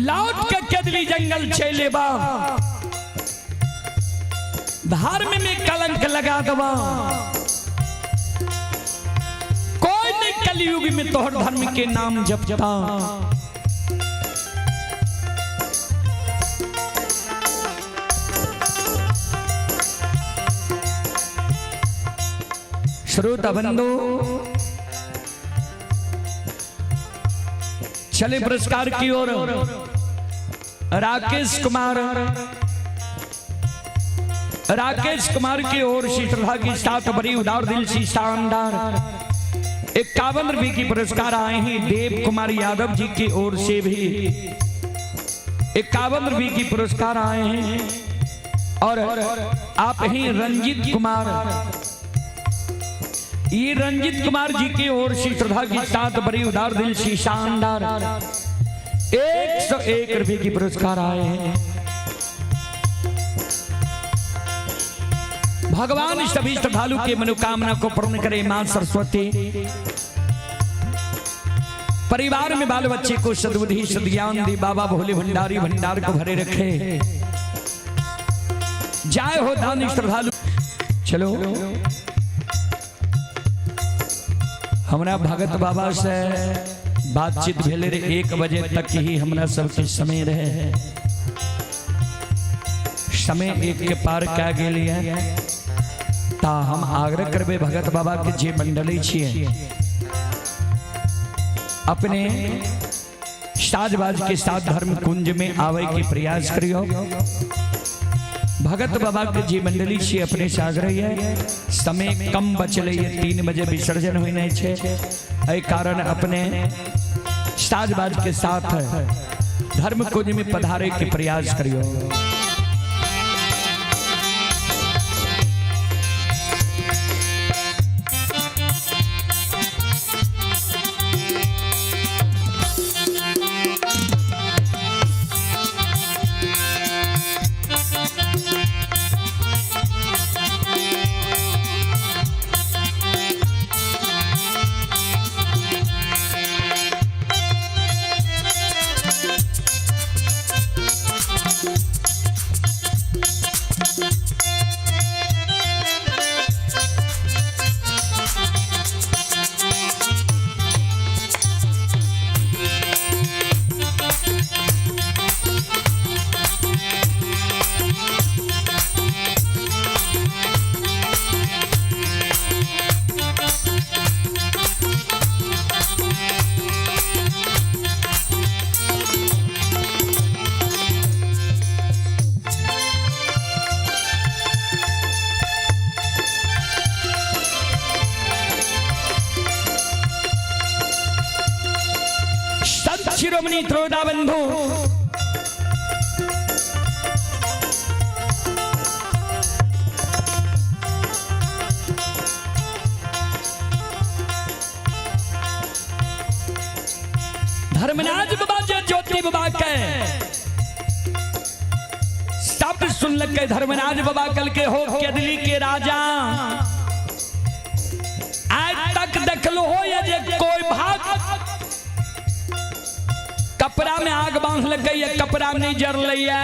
लौट के केदली जंगल चले बा धर्म में कलंक लगा दवा कोई नहीं कलयुग में तोहर धर्म के नाम जपता श्रोता बंधु चले पुरस्कार की ओर राकेश कुमार की ओर श्री श्रद्धा की साथ बड़ी उदार दिल सी शानदार 51 रुपये की पुरस्कार आए हैं। देव कुमार यादव जी की ओर से भी 51 रुपये की पुरस्कार आए हैं और आप ही रंजीत कुमार, ये रंजीत कुमार जी की ओर से श्रद्धा की साथ बड़ी उदार दिल सी शानदार 101 रुपये की पुरस्कार आए हैं। भगवान सभी श्रद्धालु के मनोकामना को पूर्ण करे मां सरस्वती। परिवार में बाल बच्चे को सद्बुद्धि सद्ज्ञान दी, बाबा भोले भंडारी भंडार को भरे रखे। जय हो दानी श्रद्धालु। चलो हमरा भगत बाबा से बातचीत भेले रे 1 बजे तक ही हमरा सबके समय रहे, समय 1 के पार क्या गेलिए ता हम आग्रह करबे भगत बाबा के जे मंडली छिए अपने साजबाज के साथ धर्म कुंज में आवे के प्रयास करियो। भगत बाबा के जी मंडली से अपने से आग्रह है, समय कम बचल है, 3 बजे विसर्जन होने छे, एहि कारण अपने साजबाज के साथ धर्म कुंज में पधारे के प्रयास करियो। शिरोमणि त्रोदा बंधु धर्मराज बाबा जो ज्योति बाबा के शब्द सुन लग के धर्मराज बाबा कल के हो केदली के राजा आज तक देख लो हो या जे कोई भाग कपड़ा में आग बांध लग गई है, कपड़ा नहीं जर लिया।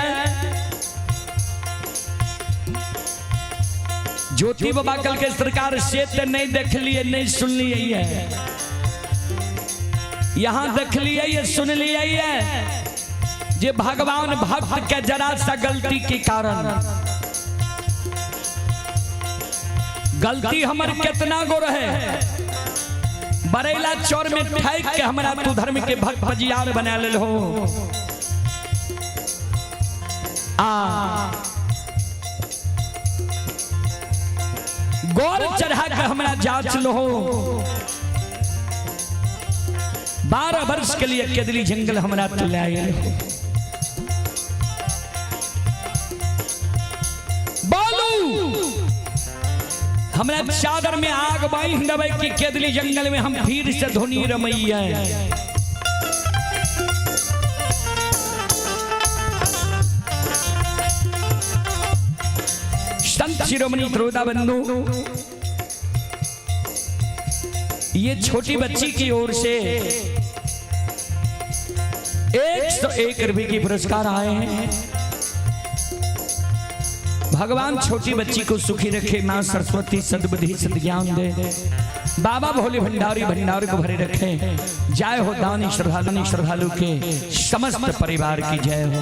ज्योति बाबा कल के सरकार से नहीं देख लिए, नहीं सुन लिए है, यहां देख लिए ये सुन लिए है जे भगवान भक्त के जरा सा गलती के कारण गलती हमारे कितना गो रहे बरेला चौर में ठैक के हमरा तू धर्म के भक्त बजियार बना ले हो। गोर चढ़ा के हमरा जांच लो हो। 12 वर्ष के लिए केदली जंगल हमरा तू ले आए हो। बोलू हमरा चादर में आग बांध देवे कि केदली जंगल में हम फिर से धुनी रमैया। संत शिरोमणि त्रोदा बंधु ये छोटी बच्ची की ओर से 101 रुपए की पुरस्कार आए हैं। भगवान छोटी बच्ची को सुखी रखे, मां सरस्वती सद्बुद्धि सद्ज्ञान दे, बाबा भोले भंडारी भंडार को भरे रखे। जय हो दानी श्रद्धालु के समस्त परिवार की जय हो।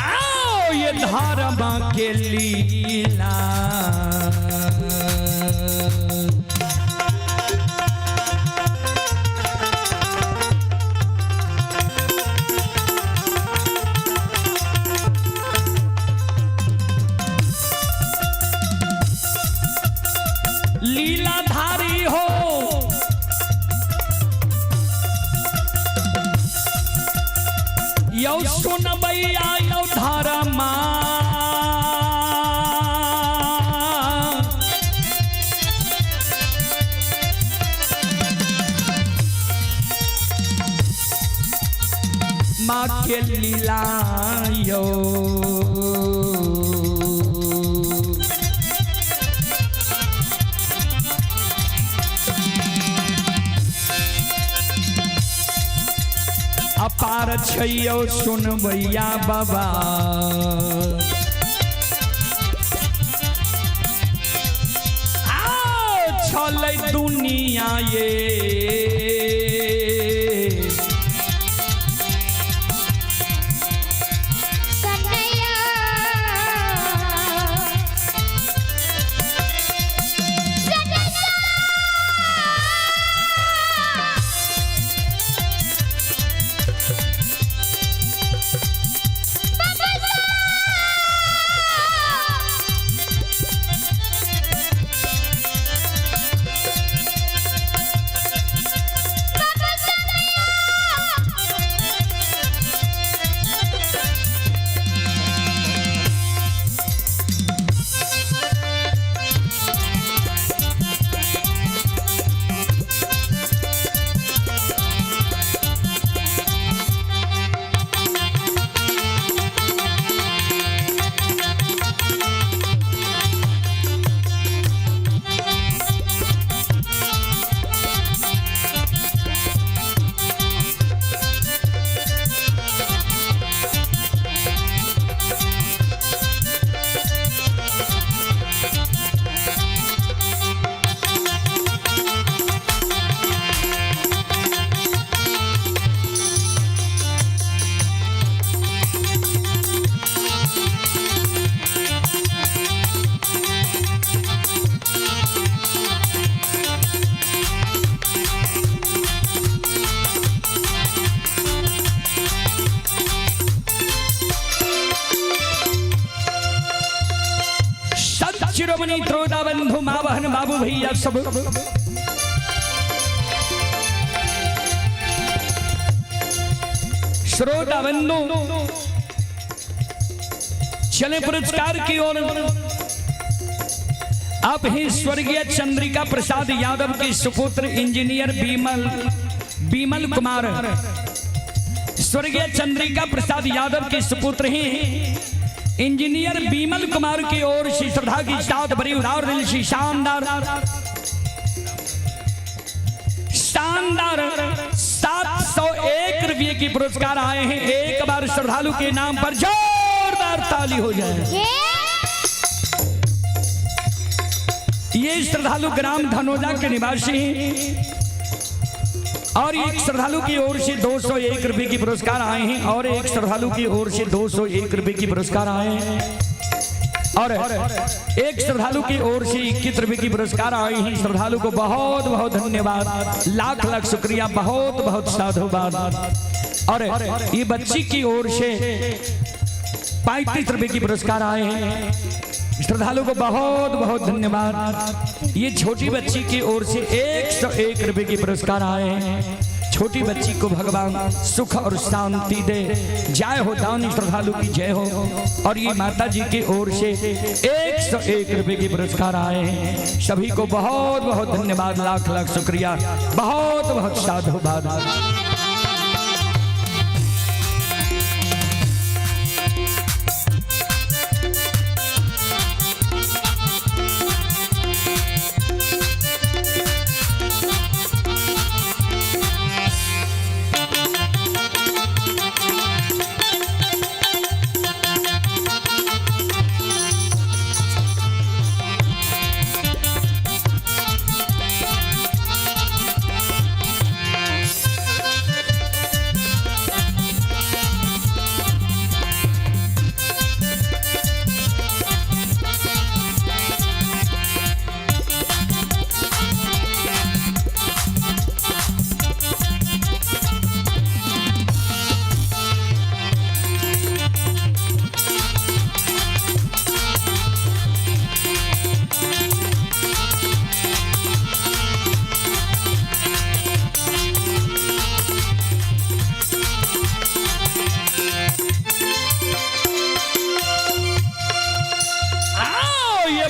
आओ ये धारमा के लीला लीलाधारी हो। यौ सुन बैया यौ धरमा माँ के लीला यो अपार छैयो सुनबैया बाबा। आओ चले दुनिया ये शिरोमणि त्रोदा बंधु माँ बहन बाबू भैया सब श्रोता बंधु चले पुरस्कार की ओर। आप ही स्वर्गीय चंद्रिका प्रसाद यादव के सुपुत्र इंजीनियर बीमल कुमार, स्वर्गीय चंद्रिका प्रसाद यादव के सुपुत्र ही इंजीनियर बीमल कुमार की ओर से श्रद्धा की साथ बड़ी उदार दिल से शानदार 701 रुपये की पुरस्कार आए हैं। एक बार श्रद्धालु के नाम पर जोरदार ताली हो जाए। ये श्रद्धालु ग्राम धनोजा के निवासी हैं और एक श्रद्धालु की ओर से 201 रुपये की पुरस्कार आए हैं और एक श्रद्धालु की ओर से 201 रुपये की पुरस्कार आए हैं और एक श्रद्धालु की ओर से 21 रुपये की पुरस्कार आए हैं। श्रद्धालु को बहुत बहुत धन्यवाद, लाख लाख शुक्रिया, बहुत बहुत साधुवाद। और ये बच्ची की ओर से 35 रुपये की पुरस्कार आए हैं। श्रद्धालु को बहुत बहुत धन्यवाद। ये छोटी बच्ची की ओर से 101 रुपये की पुरस्कार आए हैं। छोटी बच्ची को भगवान सुख और शांति दे। जय हो दानी श्रद्धालु की जय हो। और ये माता जी की ओर से 101 रुपये की पुरस्कार आए हैं। सभी को बहुत बहुत धन्यवाद, लाख लाख शुक्रिया, बहुत बहुत साधुवाद।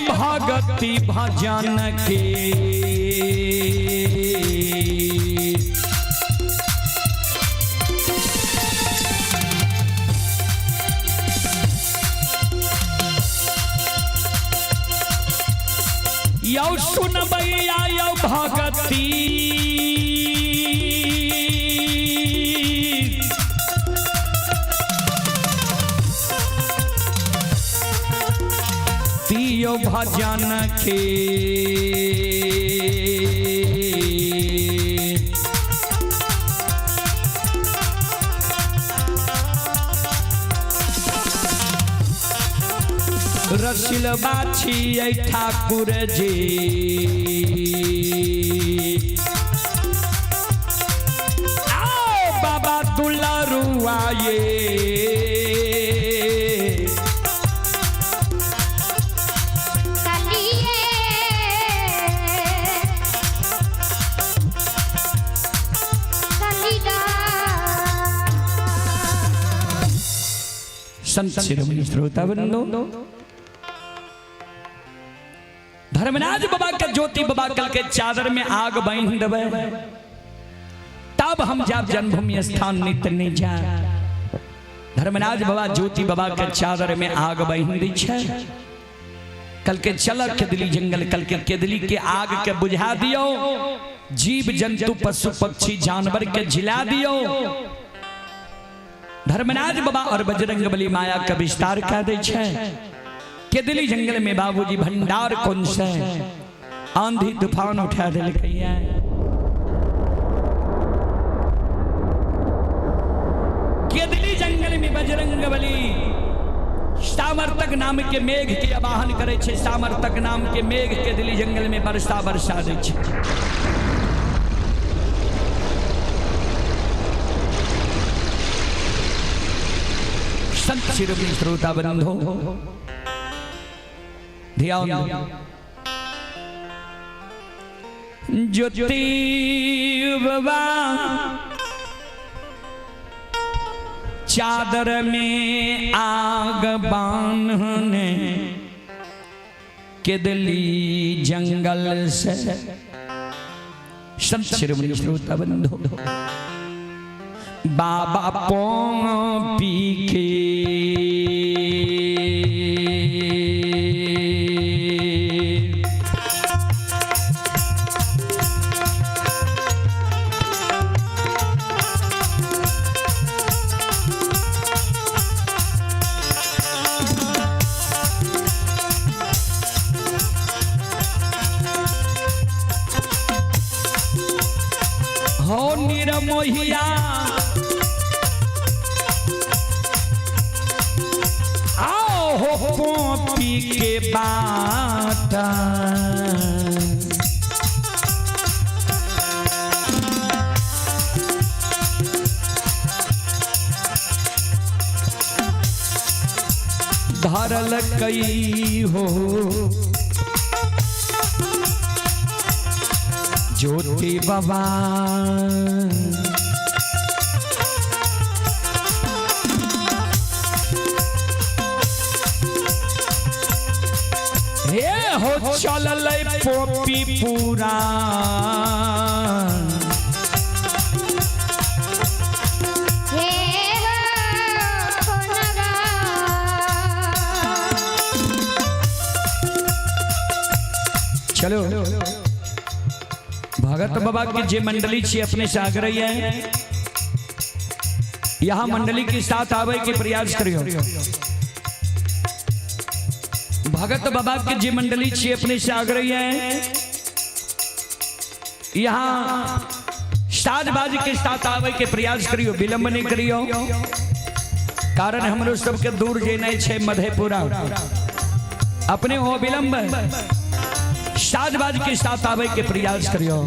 भागती भजन के यौ सुन भैया यौ भगती तियो भजन के रसिल बाछी ठाकुर जी आओ बाबा दुलारुआ ये संत शिरोमणि श्रोतावृंदो धर्मराज बाबा का ज्योति बाबा कल के चादर में आग बांध देवे तब हम जब जन्मभूमि स्थान नित्य नहीं जा। धर्मराज बाबा ज्योति बाबा के चादर में आग बांध दी छे। कल के चल केदली जंगल कल के केदली के आग के बुझा दियो, जीव जंतु पशु पक्षी जानवर के जिला दियो। धर्मराज बाबा और बजरंग बली माया का विस्तार कर दे छे। केदली जंगल में बाबूजी भंडार कौन से आंधी तूफान उठा दिल कैया। केदली जंगल में बजरंग बली सामर्थक नाम के मेघ के आवाहन करे छे। सामर्थक नाम के मेघ केदली जंगल में वर्षा दे छे। संत शिरोमणि श्रोतावृंदो ध्यान ज्योति बाबा चादर में आग बांधने के दिल्ली जंगल से संत शिरोमणि श्रोता बंधु बाबा पी के हो निरमोहिया आओ हो पी के बाटा धरल कई हो ज्योति बाबा हे हो चलल पोपी पूरा चलो भगत बाबा की जे मंडली छे अपने से आग्रह है यहाँ मंडली के साथ आवे के प्रयास करियो। भगत बाबा के जे मंडली छे अपने से आग्रह है यहाँ साजबाज के साथ आवे के प्रयास करियो, विलंब नहीं करियो। कारण हमरो सबके दूर जेनाइ छे मधेपुरा, अपने हो विलंब साजबाज के साथ आवे के प्रयास करियो।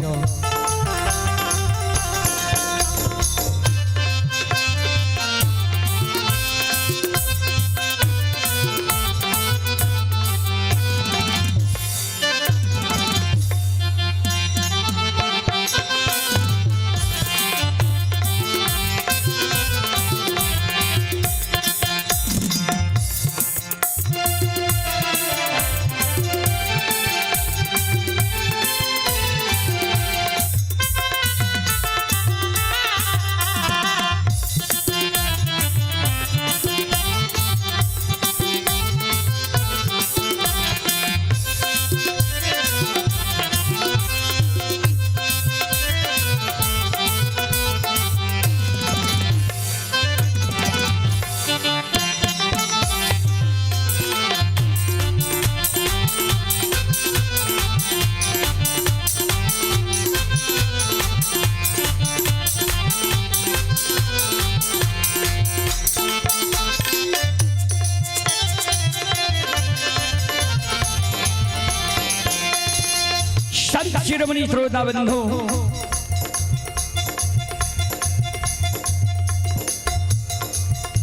शिरोमणि श्रोता बंधु,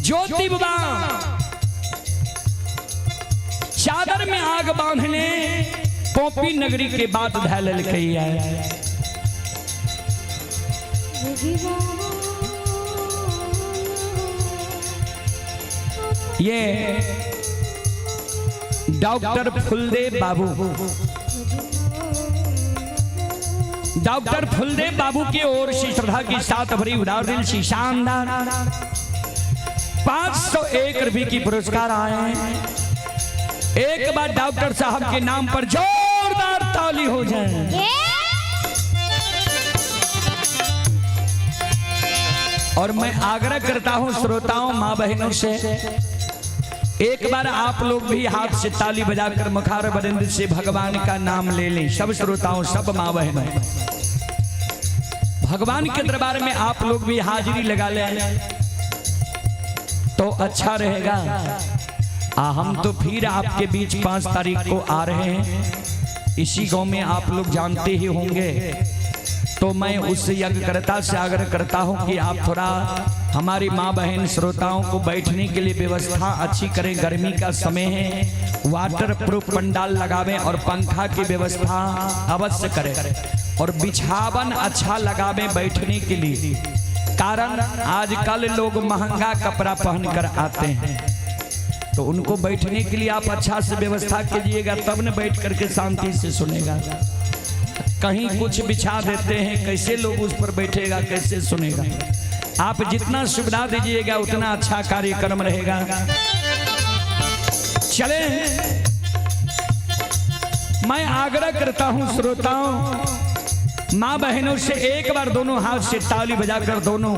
ज्योति बाबा चादर में आग बांधने पोपी नगरी के बात धैल कही है। ये डॉक्टर फुलदेव बाबू, डॉक्टर फुलदेव बाबू की ओर से श्रद्धा की साथ भरी उदार दिल से शानदार 501 रुपये की पुरस्कार आए हैं। एक बार डॉक्टर साहब के नाम पर जोरदार ताली हो जाए। और मैं आग्रह करता हूं श्रोताओं मां बहनों से, एक बार आप लोग भी हाथ से ताली बजाकर मुखार बदंद से भगवान का नाम ले लें। सब श्रोताओं, सब मां बहनों, भगवान के दरबार में आप लोग भी हाजिरी लगा लें तो अच्छा रहेगा। हम तो फिर आपके बीच 5 तारीख को आ रहे हैं। इसी गांव में आप लोग जानते ही होंगे तो मैं उस यज्ञकर्ता से आग्रह करता हूं कि आप थोड़ा हमारी माँ बहन श्रोताओं को बैठने के लिए व्यवस्था अच्छी करें। गर्मी का समय है, वाटर प्रूफ पंडाल लगावें और पंखा की व्यवस्था अवश्य करें और बिछावन अच्छा लगावें बैठने के लिए। कारण आजकल लोग महंगा कपड़ा पहनकर आते हैं, तो उनको बैठने के लिए आप अच्छा से व्यवस्था कीजिएगा, तब न बैठ करके शांति से सुनेगा। कहीं कुछ बिछा देते हैं, कैसे लोग उस पर बैठेगा, कैसे सुनेगा। आप जितना सुविधा दीजिएगा उतना अच्छा कार्यक्रम रहेगा। चले, मैं आग्रह करता हूं श्रोताओं माँ बहनों से, एक बार दोनों हाथ से ताली बजाकर, दोनों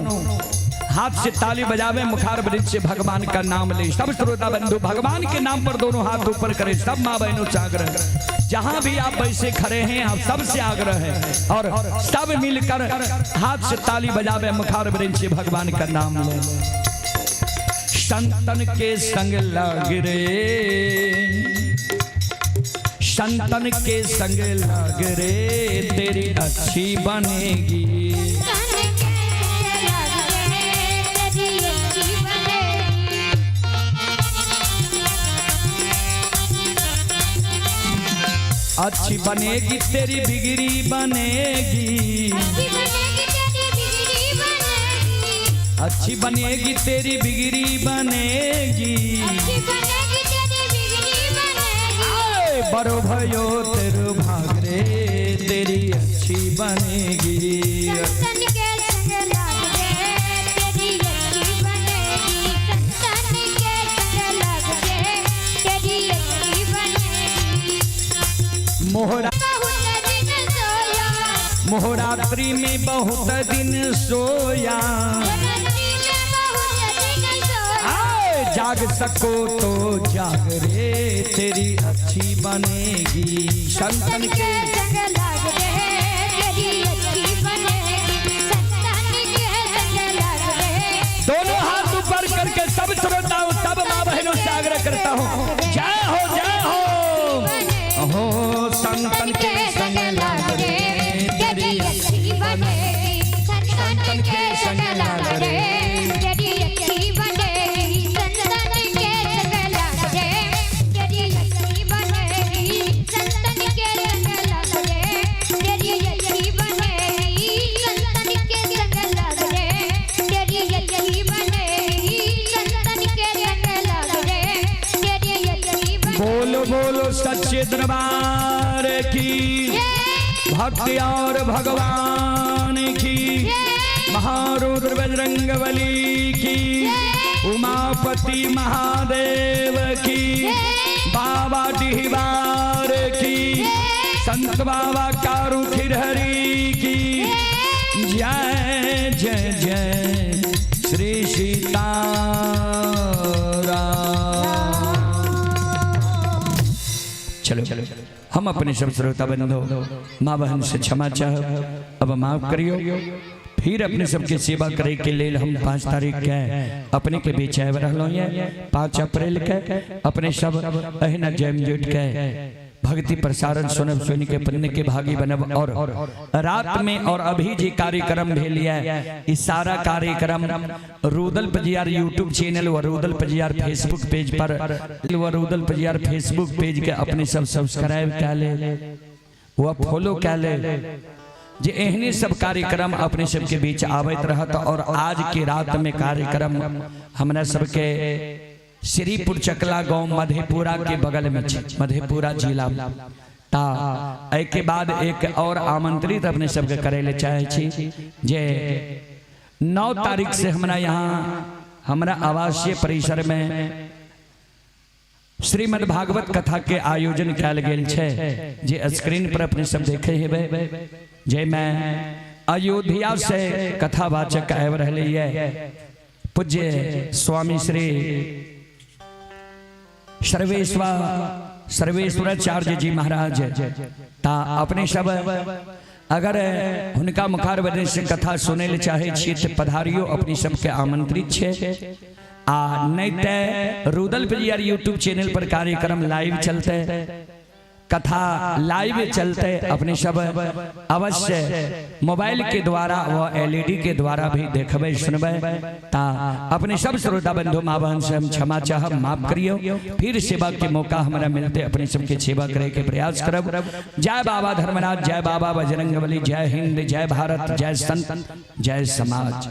हाथ से ताली बजावे, मुखार वृक्ष से भगवान का नाम ले। सब श्रोता बंधु भगवान के नाम पर दोनों हाथ ऊपर करें। सब माँ बहनों से आग्रह, जहां भी आप वैसे खड़े हैं, आप सबसे आग्रह है और सब मिलकर हाथ से ताली बजावे, मुखार वृक्ष से भगवान का नाम ले। संतन के संग लग रे, संतन के संग लग रे, तेरी अच्छी बनेगी। अच्छी बनेगी तेरी बिगड़ी बनेगी, अच्छी बनेगी तेरी बिगड़ी बनेगी। बड़ो भयो तेरो भाग रे, तेरी अच्छी बनेगी। मोहरात्रि में बहुत दिन सोया, जाग सको तो जाग रे, तेरी अच्छी बनेगी। संतन के संग लग रे, तेरी अच्छी बनेगी। संतन के संग लग रे। दोनों हाथ ऊपर करके सब श्रोताओं, सब माँ बहनों से आग्रह करता हूँ, जय हो जय हो। हो संतन के संग लग रे, तेरी अच्छी बनेगी। संतन के संग लग रे, तेरी अच्छी बनेगी। संतन के संग लग रे, तेरी अच्छी बनेगी। संतन के संग लग रे, तेरी अच्छी बनेगी। संतन के संग लग रे, तेरी अच्छी बनेगी। संतन के संग लग रे, तेरी अच्छी बनेगी। बोलो बोलो सच्चे दरबार की, भक्ति और भगवान की, महारुद्र बजरंगबली की, उमापति महादेव की, बाबा डिहबार की, संत बाबा कारू खिरहरी की। जय जय जय श्री सीताराम। चलो चलो, हम अपने सब श्रोता बंधु माँ बहन से क्षमा चाह, अब माफ करियो। फिर अपने सबके सेवा करे के लिए हम 5 तारीख के अपने के बीच आए रहलो हैं। 5 अप्रैल के अपने सब अहिना जैम जुट के भक्ति प्रसारण सुनब, सुन के पुण्य के भागी बनब। और रात में और अभी जी कार्यक्रम भेलिया, इस सारा कार्यक्रम रुदल पजियार यूट्यूब चैनल व रुदल पजियार फेसबुक पेज पर, व रुदल पजियार फेसबुक पेज के अपने सब सब्सक्राइब कर ले व फॉलो कर ले, जे एहने सब कार्यक्रम अपने सबके बीच आवत रहत। और आज की रात में कार्यक्रम हमरा सबके श्रीपुर चकला गांव मधेपुरा के बगल में, मधेपुरा जिला। ता के बाद एक और आमंत्रित अपने सबके करे ले चाहे छी, जे 9 तारीख से हमरा यहाँ हमरा आवासीय परिसर में श्रीमद् भागवत कथा के आयोजन कल गेल छे, जे स्क्रीन पर अपने सब देखे हेबे। जे मैं अयोध्या से कथावाचक आव रहे पूज्य स्वामी श्री सर्वेश्वराचार्य जी महाराज। ता अपने सब अगर हुनका मुखार बदे से कथा सुने ले चाहे छी तो पधारियो, अपनी सबके आमंत्रित छे। आ नहीं ते रुदल पजियार यूट्यूब चैनल पर कार्यक्रम लाइव चलते, कथा लाइव चलते अपने सब अवश्य मोबाइल के द्वारा व एलईडी के द्वारा भी देखबे सुनबे ता अपने सब श्रोता बंधु माँ बहन से हम क्षमा चाह माफ करियो। फिर सेवा के मौका हमारा मिलते अपने सबके सेवा करे के प्रयास करब। जय बाबा धर्मराज, जय बाबा बजरंगबली, जय हिंद, जय भारत, जय संत, जय समाज।